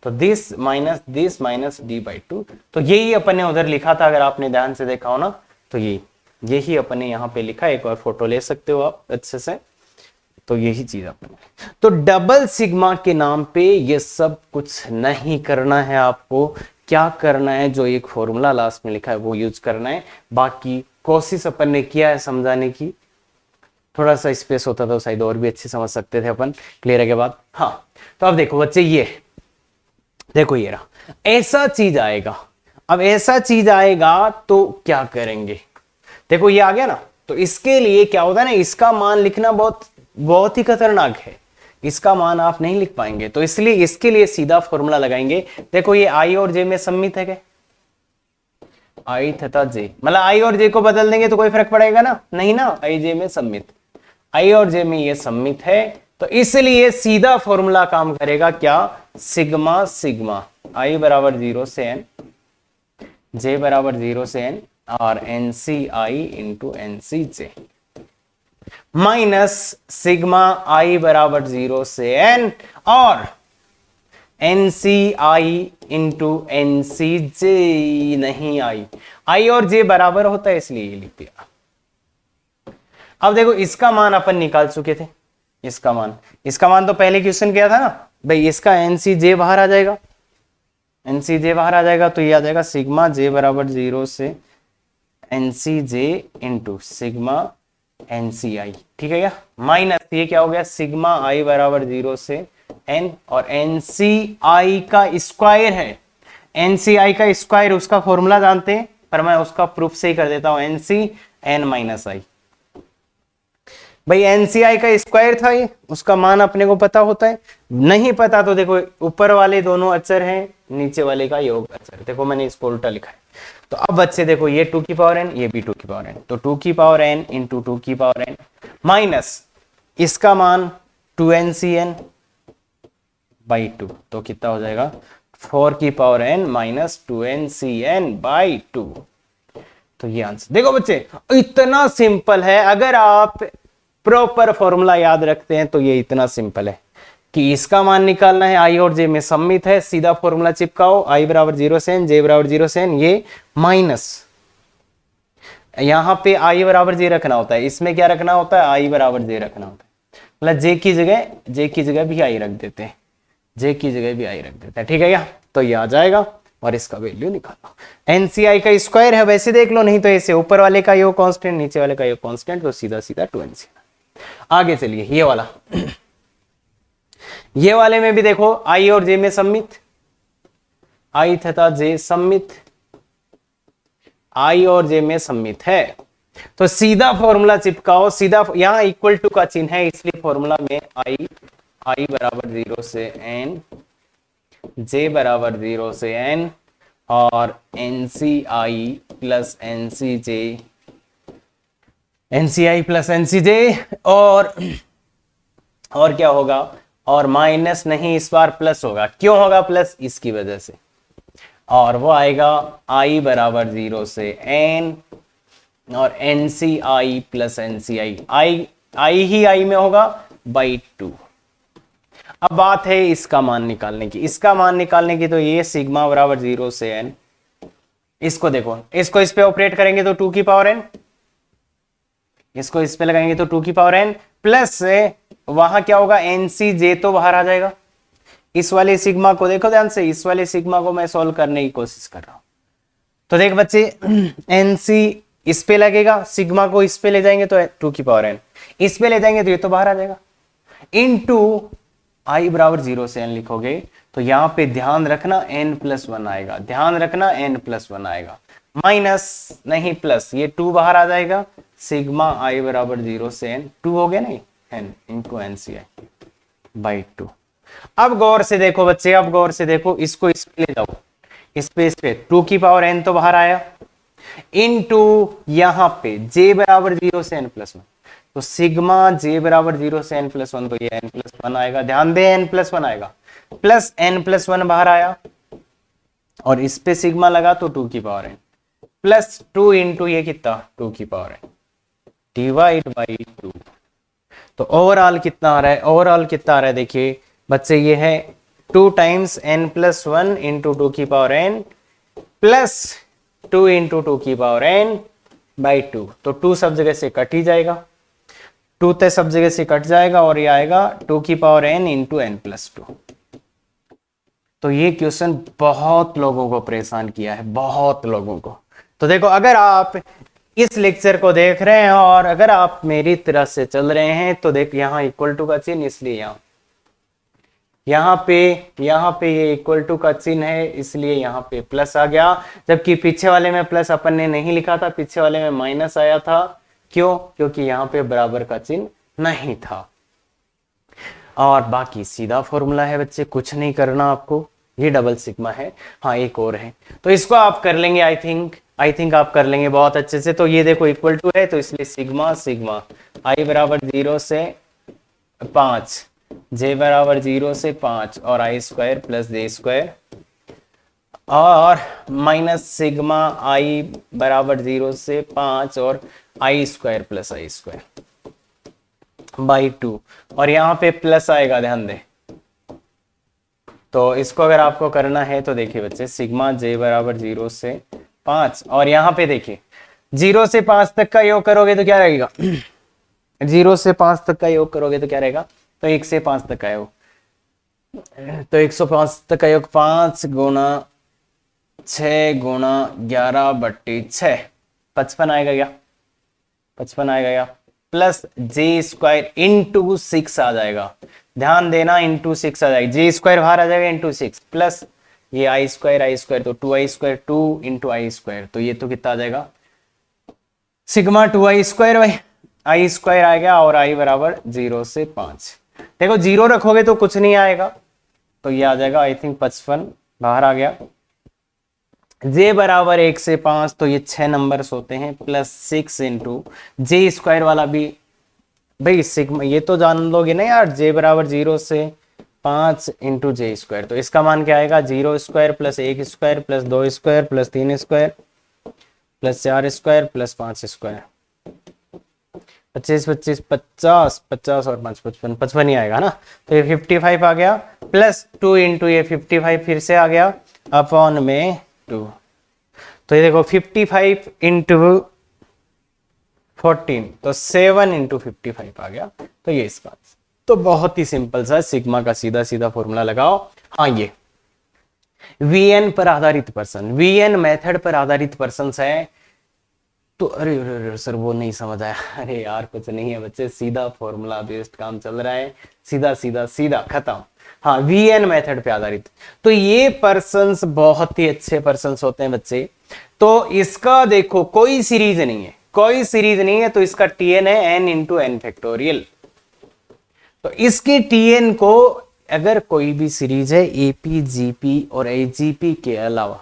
तो this minus D by two. तो यही अपन ने उधर लिखा था, अगर आपने ध्यान से देखा हो ना, तो यही अपन ने यहां पे लिखा। एक और फोटो ले सकते हो आप अच्छे से। तो यही चीज अपन, तो डबल सिग्मा के नाम पे ये सब कुछ नहीं करना है आपको। क्या करना है, जो एक फॉर्मूला लास्ट में लिखा है वो यूज करना है। बाकी कोशिश अपन ने किया है समझाने की, थोड़ा सा स्पेस होता तो शायद और भी अच्छे समझ सकते थे अपन क्लियर है के बाद। हाँ तो अब देखो बच्चे, ये देखो ये रहा, ऐसा चीज आएगा। अब ऐसा चीज आएगा तो क्या करेंगे, देखो ये आ गया ना, तो इसके लिए क्या होता है ना, इसका मान लिखना बहुत ही खतरनाक है। इसका मान आप नहीं लिख पाएंगे, तो इसलिए इसके लिए सीधा फॉर्मूला लगाएंगे। देखो ये आई और जे में सम्मित है क्या, आई तथा जे, मतलब आई और जे को बदल देंगे तो कोई फर्क पड़ेगा ना, नहीं ना, आई जे में सम्मित, आई और जे में ये सम्मित है, तो इसलिए सीधा फॉर्मूला काम करेगा क्या, सिग्मा सिग्मा आई बराबर 0 से एन, जे बराबर 0 से एन, और N C I into N C J, minus sigma I बराबर 0 से एन और एन सी आई इंटू एन सी जे, नहीं आई और जे बराबर होता है इसलिए ये लिख दिया। अब देखो इसका मान अपन निकाल चुके थे, इसका मान तो पहले क्वेश्चन किया था ना भाई, इसका एन सी जे बाहर आ जाएगा, एन सी जे बाहर आ जाएगा, तो ये आ जाएगा सिग्मा जे बराबर 0 से N C J into sigma N C आई, ठीक है क्या, माइनस ये क्या हो गया, सिग्मा आई बराबर 0 से एन, और एन सी आई का स्क्वायर है, एन सी आई का स्क्वायर उसका फॉर्मूला जानते हैं, पर मैं उसका प्रूफ से ही कर देता हूं, एन सी एन माइनस आई। भाई एन सी आई का स्क्वायर था, ये उसका मान अपने को पता होता है, नहीं पता तो देखो ऊपर वाले दोनों अचर हैं, नीचे वाले का योग अचर, देखो मैंने इसको उल्टा लिखा है। तो अब बच्चे देखो ये 2 की पावर n, ये भी 2 की पावर n, तो 2 की पावर n इंटू 2 की पावर n माइनस इसका मान 2ncn बाई 2, तो कितना हो जाएगा 4 की power n minus 2ncn by 2। तो ये आंसर देखो बच्चे, इतना सिंपल है। अगर आप प्रॉपर फॉर्मूला याद रखते हैं तो ये इतना सिंपल है कि इसका मान निकालना है, आई और जे में सम्मित है, सीधा फॉर्मूला चिपकाओ, आई बराबर 0 से एन, जे बराबर 0 से एन, ये माइनस यहां पे आई बराबर जे रखना होता है, इसमें क्या रखना होता है, आई बराबर जे रखना होता है, मतलब जे की जगह भी आई रख देते हैं, जे की जगह भी आई रख देते हैं, ठीक है क्या, तो ये आ जाएगा और इसका वैल्यू निकालो। एनसीआई का स्क्वायर है, वैसे देख लो, नहीं तो ऐसे ऊपर वाले का योग कांस्टेंट, नीचे वाले का योग कांस्टेंट, तो सीधा सीधा 2nc। आगे चलिए ये वाला, ये वाले में भी देखो आई और जे में सम्मित, आई तथा जे सम्मित, आई और जे में सम्मित है, तो सीधा फॉर्मूला चिपकाओ, सीधा यहां इक्वल टू का चिन्ह है इसलिए फॉर्मूला में आई बराबर 0 से एन, जे बराबर 0 से एन, और एनसीआई प्लस एनसीजे, एनसीआई प्लस एनसीजे, और क्या होगा, और माइनस नहीं, इस बार प्लस होगा। क्यों होगा प्लस, इसकी वजह से, और वो आएगा आई बराबर 0 से एन और NCI प्लस NCI, आई ही आई में होगा बाई 2। अब बात है इसका मान निकालने की। इसका मान निकालने की तो ये सिग्मा बराबर 0 से n, इसको देखो, इसको इस पे ऑपरेट करेंगे तो 2 की पावर n, इसको इस पे लगाएंगे तो 2 की पावर n, प्लस वहां क्या होगा NCJ तो बाहर आ जाएगा। इस वाले सिग्मा को देखो ध्यान से, इस वाले सिग्मा को मैं सॉल्व करने की कोशिश कर रहा हूं। तो देख बच्चे, NC इस पे लगेगा, सिग्मा को इस पे ले जाएंगे तो 2 की पावर n, इस पे ले जाएंगे तो ये तो बाहर आ जाएगा, इनटू I बराबर 0 से n लिखोगे तो यहां पे ध्यान रखना n+1 आएगा, ध्यान रखना n+1 आएगा, माइनस नहीं प्लस, ये 2 बाहर आ जाएगा, सिग्मा I बराबर 0 से n, 2 हो गया नहीं, n इंटू NCI बाई 2। अब गौर से देखो बच्चे, अब गौर से देखो, इसको इस पे ले जाओ, इस पे 2 की पावर n तो बाहर आया, इनटू यहां पे j बराबर 0 से n+1, तो सिग्मा j बराबर 0 से n+1, तो ये n+1 आएगा, ध्यान दे n+1 आएगा, प्लस n+1 बाहर आया, और इस पे सिग्मा लगा तो 2 की पावर n, प्लस 2 इंटू ये कितना 2 की पावर n डिवाइड बाई 2। तो ओवरऑल कितना आ रहा है, ओवरऑल कितना आ रहा है देखिए बच्चे, ये है 2 टाइम्स n+1 इंटू 2 की पावर n प्लस 2 इंटू 2 की पावर n बाई 2। तो 2 सब जगह से कट ही जाएगा, 2 तो सब जगह से कट जाएगा, और ये आएगा 2 की पावर n इंटू n+2। तो ये क्वेश्चन बहुत लोगों को परेशान किया है, बहुत लोगों को। तो देखो, अगर आप इस लेक्चर को देख रहे हैं और अगर आप मेरी तरह से चल रहे हैं तो देख यहाँ इक्वल टू का चिन्ह, इसलिए यहाँ पे ये इक्वल टू का चिन्ह है, इसलिए यहाँ पे प्लस आ गया, जबकि पीछे वाले में प्लस अपन ने नहीं लिखा था, पीछे वाले में माइनस आया था। क्यों? क्योंकि यहाँ पे बराबर का चिन्ह नहीं था। और बाकी सीधा फॉर्मूला है बच्चे, कुछ नहीं करना आपको, ये डबल सिग्मा है। हाँ, एक और है, तो इसको आप कर लेंगे, आई थिंक आप कर लेंगे बहुत अच्छे से। तो ये देखो इक्वल टू है, तो इसलिए सिग्मा आई बराबर 0 से 5, जे बराबर 0 से 5 और I square plus J square, और माइनस सिग्मा आई बराबर 0 से 5 और I square plus I square by 2, और यहाँ पे प्लस आएगा, ध्यान दे। तो इसको अगर आपको करना है तो देखिए बच्चे, सिग्मा जे बराबर 0 से 5, और यहाँ पे देखिए 0 से 5 तक का योग करोगे तो क्या रहेगा 0 से 5 तक का योग करोगे तो क्या रहेगा, तो 1 से 5 तक का योग, तो 105 तक का योग 5 गुना 6 गुना 11/6, 55 आएगा क्या, 55 आएगा क्या, प्लस जे स्क्वायर इंटू 6 आ जाएगा, ध्यान देना, इंटू 6 आ जाएगा, जे स्क्वायर बाहर आ जाएगा इंटू 6, प्लस ये आई स्क्वायर तो 2i स्क्वायर 2 इंटू आई स्क्वायर, तो ये तो कितना आ जाएगा sigma 2i square by I square आ गया, और आई बराबर 0 से 5। देखो 0 रखोगे तो कुछ नहीं आएगा, तो ये आ जाएगा आई थिंक 55 बाहर आ गया, जे बराबर 1 से 5, तो ये 6 नंबर्स होते हैं, प्लस 6 इंटू जे स्क्वायर वाला भी भाई सिग्मा, ये तो जान लोगे ना यार, जे बराबर 0 से 5 इंटू जे स्क्वायर, तो इसका मान क्या आएगा 0 square plus 1 square plus 2 square plus 3 square plus 4 square plus 5 square, 25 25 50 50 और 5 55 55 ही आएगा ना, तो ये 55 आ गया, प्लस 2 इंटू ये 55 फिर से आ गया अपॉन में 2, तो ये देखो 55 इंटू 14, तो 7 इंटू 55 आ गया, तो ये इसका, तो बहुत ही सिंपल सा सिग्मा का सीधा सीधा फॉर्मूला लगाओ। हाँ, ये वीएन पर आधारित पर्सन, वीएन मेथड पर आधारित पर्सन है, तो अरे सर वो नहीं समझ आया, अरे यार कुछ नहीं है बच्चे, सीधा फॉर्मूला बेस्ड काम चल रहा है, सीधा सीधा सीधा खत्म। हाँ, वीएन मेथड पे आधारित, तो ये पर्सन्स बहुत ही अच्छे पर्सन्स होते हैं बच्चे। तो इसका देखो कोई सीरीज नहीं है, कोई सीरीज नहीं है, तो इसका टीएन है एन इंटू एन फैक्टोरियल। तो इसके टीएन को अगर कोई भी सीरीज है एपी जीपी और एजीपी के अलावा,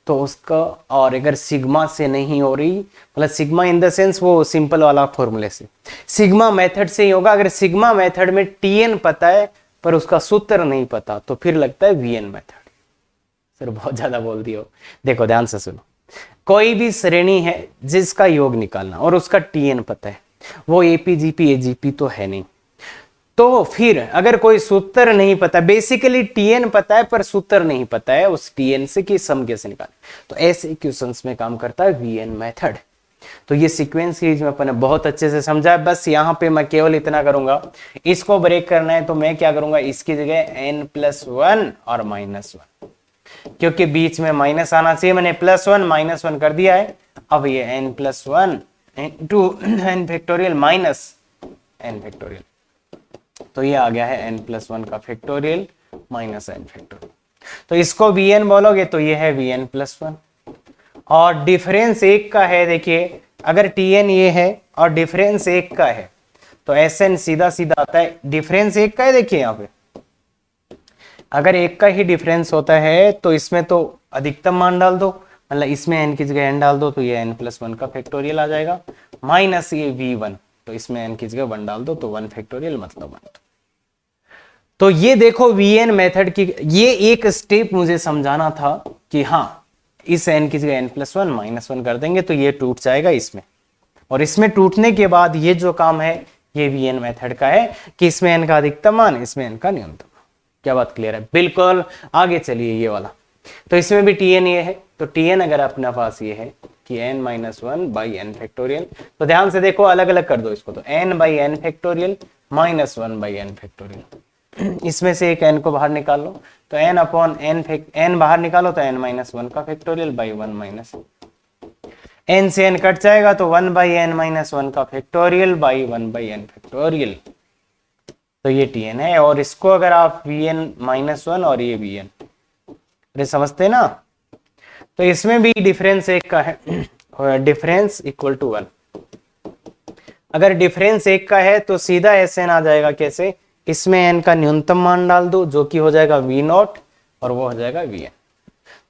तो उसका, और अगर सिग्मा से नहीं हो रही, मतलब सिग्मा इन द सेंस वो सिंपल वाला फॉर्मूले से, सिग्मा मेथड से ही होगा। अगर सिग्मा मेथड में टीएन पता है पर उसका सूत्र नहीं पता, तो फिर लगता है वीएन मेथड। सर बहुत ज्यादा बोल दियो, देखो ध्यान से सुनो, कोई भी श्रेणी है जिसका योग निकालना और उसका टीएन पता है, वो एपीजीपी एजीपी तो है नहीं। तो फिर अगर कोई सूत्र नहीं पता, बेसिकली टीएन पता है पर सूत्र नहीं पता है उस टीएन से कि सम कैसे निकालें, तो ऐसे क्वेश्चंस में काम करता है वीएन मेथड। तो ये सीक्वेंस सीरीज में अपन बहुत अच्छे से समझा। बस यहाँ पे मैं केवल इतना करूंगा, इसको ब्रेक करना है तो मैं क्या करूंगा, इसकी जगह n+1 और -1, क्योंकि बीच में माइनस आना चाहिए, मैंने +1 -1 कर दिया है। अब ये n+1 into n factorial minus n factorial, तो ये आ गया है n+1 का फैक्टोरियल माइनस n फैक्टोरियल। तो इसको vn बोलोगे तो ये है vn+1, और डिफरेंस 1 का है। देखिए अगर tn ये है और डिफरेंस 1 का है तो sn सीधा सीधा आता है, डिफरेंस 1 का है। देखिए यहाँ पे अगर 1 का ही डिफरेंस होता है तो इसमें तो अधिकतम मान डाल दो, मतलब इसमें n की जगह n डाल दो तो ये n+1 का फैक्टोरियल आ जाएगा, माइनस ये v1 तो इसमें n की जगह 1 डाल दो तो 1 फैक्टोरियल मतलब 1। तो ये देखो वीएन मेथड की, ये एक स्टेप मुझे समझाना था कि हाँ इस n की जगह n+1 -1 कर देंगे तो ये टूट जाएगा इसमें, और इसमें टूटने के बाद ये जो काम है ये वीएन मेथड का है कि इसमें n का अधिकतम मान, इसमें n का न्यूनतम। क्या बात क्लियर है? बिल्कुल। आगे चलिए ये वाला, तो इसमें भी tn ये है, तो tn अगर अपने पास ये है कि n-1/n फैक्टोरियल, तो ध्यान से देखो अलग अलग कर दो इसको, तो n/n फैक्टोरियल -1/n फैक्टोरियल, इसमें से एक n को बाहर निकाल लो तो n बाहर निकालो तो n-1 का फैक्टोरियल बाई 1 n से n कट जाएगा तो 1/n-1 का फैक्टोरियल बाई 1/n फैक्टोरियल। तो ये tn है, और इसको अगर आप vn-1 और ये vn, अरे समझते ना, तो इसमें भी डिफरेंस 1 का है, डिफरेंस इक्वल टू 1। अगर डिफरेंस 1 का है तो सीधा Sn आ जाएगा, कैसे, इसमें n का न्यूनतम मान डाल दो जो कि हो जाएगा v0 और वो हो जाएगा vn।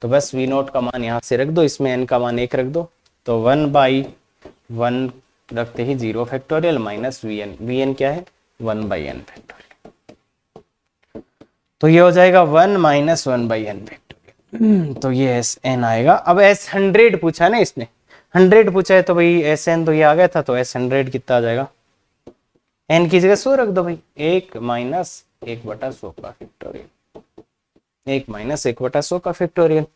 तो बस v0 का मान यहां से रख दो, इसमें n का मान 1 रख दो, तो 1/1 रखते ही 0 फैक्टोरियल माइनस vn, vn क्या है 1/n फैक्टोरियल, तो ये हो जाएगा 1 - 1/n फैक्टोरियल। तो ये Sn आएगा। अब S100 पूछा ना इसने, 100 पूछा है तो भाई Sn तो ये आ गया था, तो S100 कितना आ जाएगा, n की जगह 100 रख दो भाई, 1 - 1/100 का फैक्टोरियल, 1 - 1/100 का फैक्टोरियल,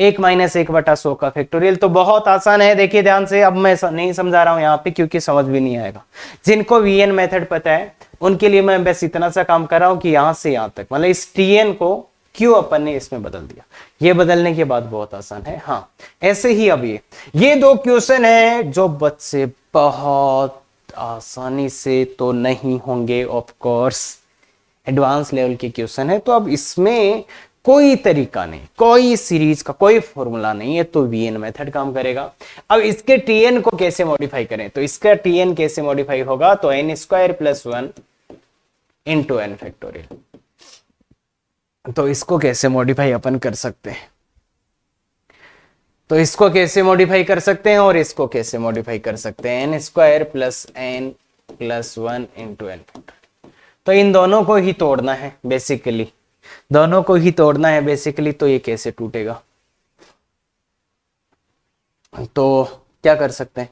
1 - 1/100 का फैक्टोरियल। तो बहुत आसान है, देखिए ध्यान से। अब मैं नहीं समझा रहा हूं यहाँ पे क्योंकि समझ भी नहीं आएगा। जिनको वीएन मेथड पता है उनके लिए मैं बस इतना सा काम कर रहा हूं कि यहां से यहां तक, मतलब इस टीएन को क्यों अपन ने इसमें बदल दिया, ये बदलने के बाद बहुत आसान है। हाँ ऐसे ही अब ये दो क्वेश्चन है जो बच्चे बहुत आसानी से तो नहीं होंगे, ऑफ कोर्स एडवांस लेवल के क्वेश्चन है, तो अब इसमें कोई तरीका नहीं, कोई सीरीज का कोई फॉर्मूला नहीं है, तो वीएन मेथड काम करेगा। अब इसके टीएन को कैसे मॉडिफाई करें, तो इसका टीएन कैसे मॉडिफाई होगा, तो n² + 1 इंटू n फैक्टोरियल। तो इसको कैसे मॉडिफाई अपन कर सकते हैं, तो इसको कैसे मॉडिफाई कर सकते हैं और इसको कैसे मॉडिफाई कर सकते हैं, n² + n + 1 into n factorial. तो इन दोनों को ही तोड़ना है बेसिकली, दोनों को ही तोड़ना है बेसिकली। तो ये कैसे टूटेगा, तो क्या कर सकते हैं,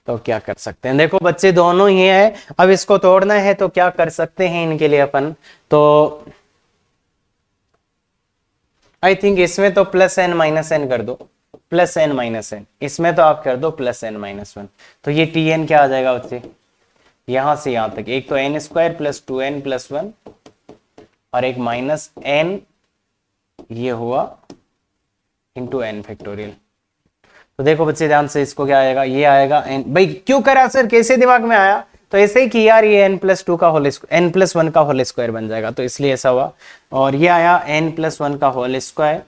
तो क्या कर सकते हैं, देखो बच्चे दोनों ही है, अब इसको तोड़ना है तो क्या कर सकते हैं इनके लिए अपन, तो आई थिंक इसमें तो +n - n कर दो, +n - n, इसमें तो आप कर दो +n - 1। तो ये tn क्या आ जाएगा बच्चे, यहां से यहां तक, एक तो n² + 2n + 1 और एक -n ये हुआ इंटू n फैक्टोरियल। तो देखो बच्चे ध्यान से, इसको क्या आएगा, ये आएगा n, भाई क्यों करा सर, कैसे दिमाग में आया, तो ऐसे ही कि यार ये n+2 का होल n + 1 का होल स्क्वायर बन जाएगा, तो इसलिए ऐसा हुआ। और ये आया n + 1 का whole square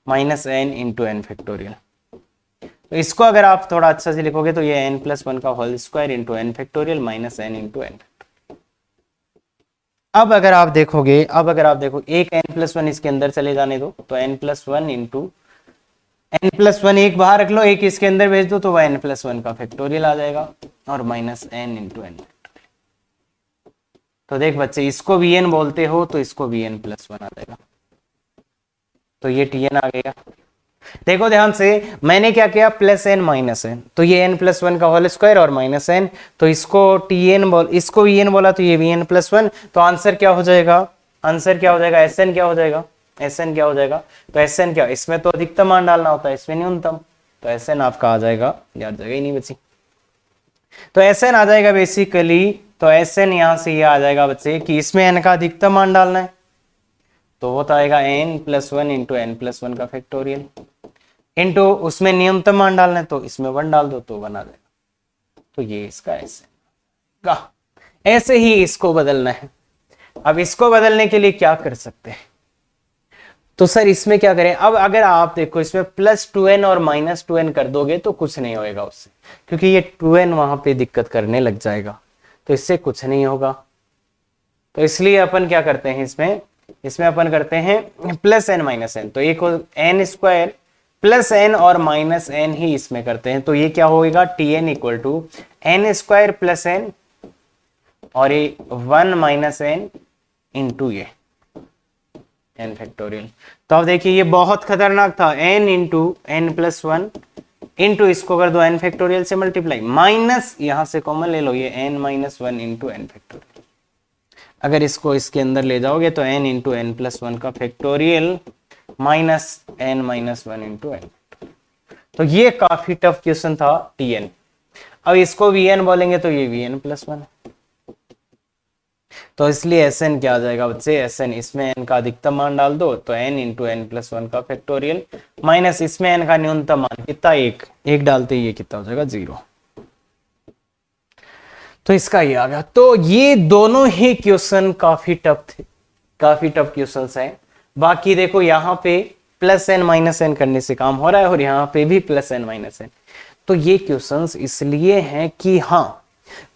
minus n into n factorial. तो इसको अगर आप थोड़ा अच्छा से लिखोगे तो ये n + 1 का whole square into n factorial minus n into n। अब अगर आप देखो एक n + 1 इसके अंदर चले जाने दो, तो n + 1 इंटू n + 1 एक बाहर रख लो, एक इसके अंदर भेज दो, तो वह n + 1 का फैक्टोरियल आ जाएगा और माइनस n इंटू n। तो देख बच्चे, इसको वी एन बोलते हो तो इसको वी एन प्लस वन आ जाएगा, तो ये टी एन आ गया। देखो ध्यान से, मैंने क्या किया, प्लस एन माइनस एन, तो ये एन प्लस वन का होल स्क्वायर और माइनस एन, तो इसको टी एन बोल, इसको वी एन बोला तो ये वी एन प्लस वन, तो आंसर क्या हो जाएगा, आंसर क्या हो जाएगा, एस एन क्या हो जाएगा, एस एन क्या हो जाएगा, तो एस एन क्या, इसमें तो अधिकतम मान डालना होता है, इसमें न्यूनतम, तो एस एन आपका आ जाएगा, यार जगह ही नहीं बची, तो एस एन आ जाएगा बेसिकली, तो एस एन यहां से ये आ जाएगा बच्चे कि इसमें एन का अधिकतम मान डालना है, तो वो तो आएगा n plus one into N plus one का फैक्टोरियल, इंटू उसमें न्यूनतम मान डालना है तो इसमें वन डाल दो तो वन आ जाएगा, तो ये इसका ऐसे का, ऐसे ही इसको बदलना है। अब इसको बदलने के लिए क्या कर सकते हैं, तो सर इसमें क्या करें, अब अगर आप देखो इसमें प्लस टू एन और माइनस टू एन कर दोगे तो कुछ नहीं होएगा उससे, क्योंकि ये टू एन वहां पे दिक्कत करने लग जाएगा, तो इससे कुछ नहीं होगा, तो इसलिए अपन क्या करते हैं इसमें, इसमें अपन करते हैं प्लस एन माइनस एन, तो एक एन स्क्वायर प्लस एन और माइनस एन ही इसमें करते हैं, तो ये क्या होगा, t n equal to n square plus n और ये वन माइनस एन इंटू ये एन फैक्टोरियल। तो अब देखिए ये बहुत खतरनाक था, n into N plus one into इसको कर दो एन फैक्टोरियल से मल्टीप्लाई, माइनस यहां से कॉमन ले लो, ये n minus one into n factorial, अगर इसको इसके अंदर ले जाओगे तो N into N plus one का factorial minus N minus one into N, तो ये काफी टफ क्वेश्चन था टी एन। अब इसको वी एन बोलेंगे तो ये वी एन प्लस वन, तो इसलिए एस एन क्या आ जाएगा बच्चे, एस एन, इसमें एन का अधिकतम मान डाल दो तो N into N plus one का फैक्टोरियल माइनस इसमें एन का न्यूनतम मान कितना, एक डालते ही ये कितना हो जाएगा, जीरो, तो इसका ये आ गया। तो ये दोनों ही क्वेश्चन काफी टफ थे, काफी टफ क्वेश्चंस हैं। बाकी देखो यहाँ पे प्लस एन माइनस एन करने से काम हो रहा है और यहाँ पे भी प्लस एन माइनस एन, तो ये क्वेश्चंस इसलिए हैं कि हाँ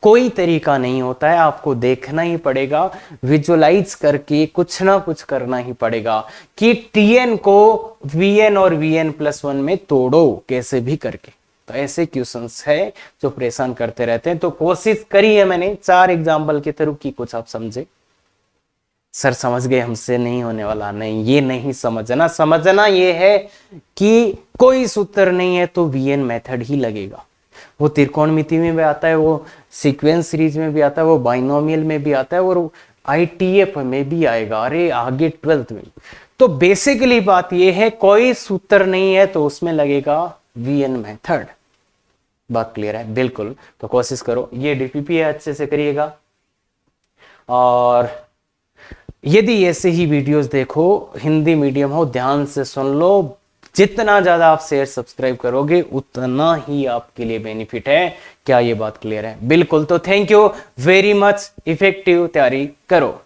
कोई तरीका नहीं होता है, आपको देखना ही पड़ेगा, विजुअलाइज करके कुछ ना कुछ करना ही पड़ेगा कि टीएन को वीएन और वीएन प्लस वन में तोड़ो कैसे भी करके। तो ऐसे क्वेश्चंस है जो परेशान करते रहते हैं। तो कोशिश करी है मैंने 4 एग्जाम्पल के थ्रू की कुछ आप समझे। सर समझ गए हमसे नहीं होने वाला, नहीं, ये नहीं समझना। समझना ये है कि कोई सूत्र नहीं है तो वीएन मेथड ही लगेगा। वो त्रिकोणमिति में भी आता है, वो सीक्वेंस सीरीज में भी आता है, वो बाइनोमियल में भी आता है और आईटीएफ में भी आएगा, अरे आगे 12th में। तो बेसिकली बात ये है कोई सूत्र नहीं है तो उसमें लगेगा वीएन मेथड। बात क्लियर है? बिल्कुल। तो कोशिश करो, ये डीपीपी है, अच्छे से करिएगा। और यदि ऐसे ही वीडियोस देखो, हिंदी मीडियम हो, ध्यान से सुन लो, जितना ज्यादा आप शेयर सब्सक्राइब करोगे उतना ही आपके लिए बेनिफिट है। क्या ये बात क्लियर है? बिल्कुल। तो thank you very much. Effective तैयारी करो।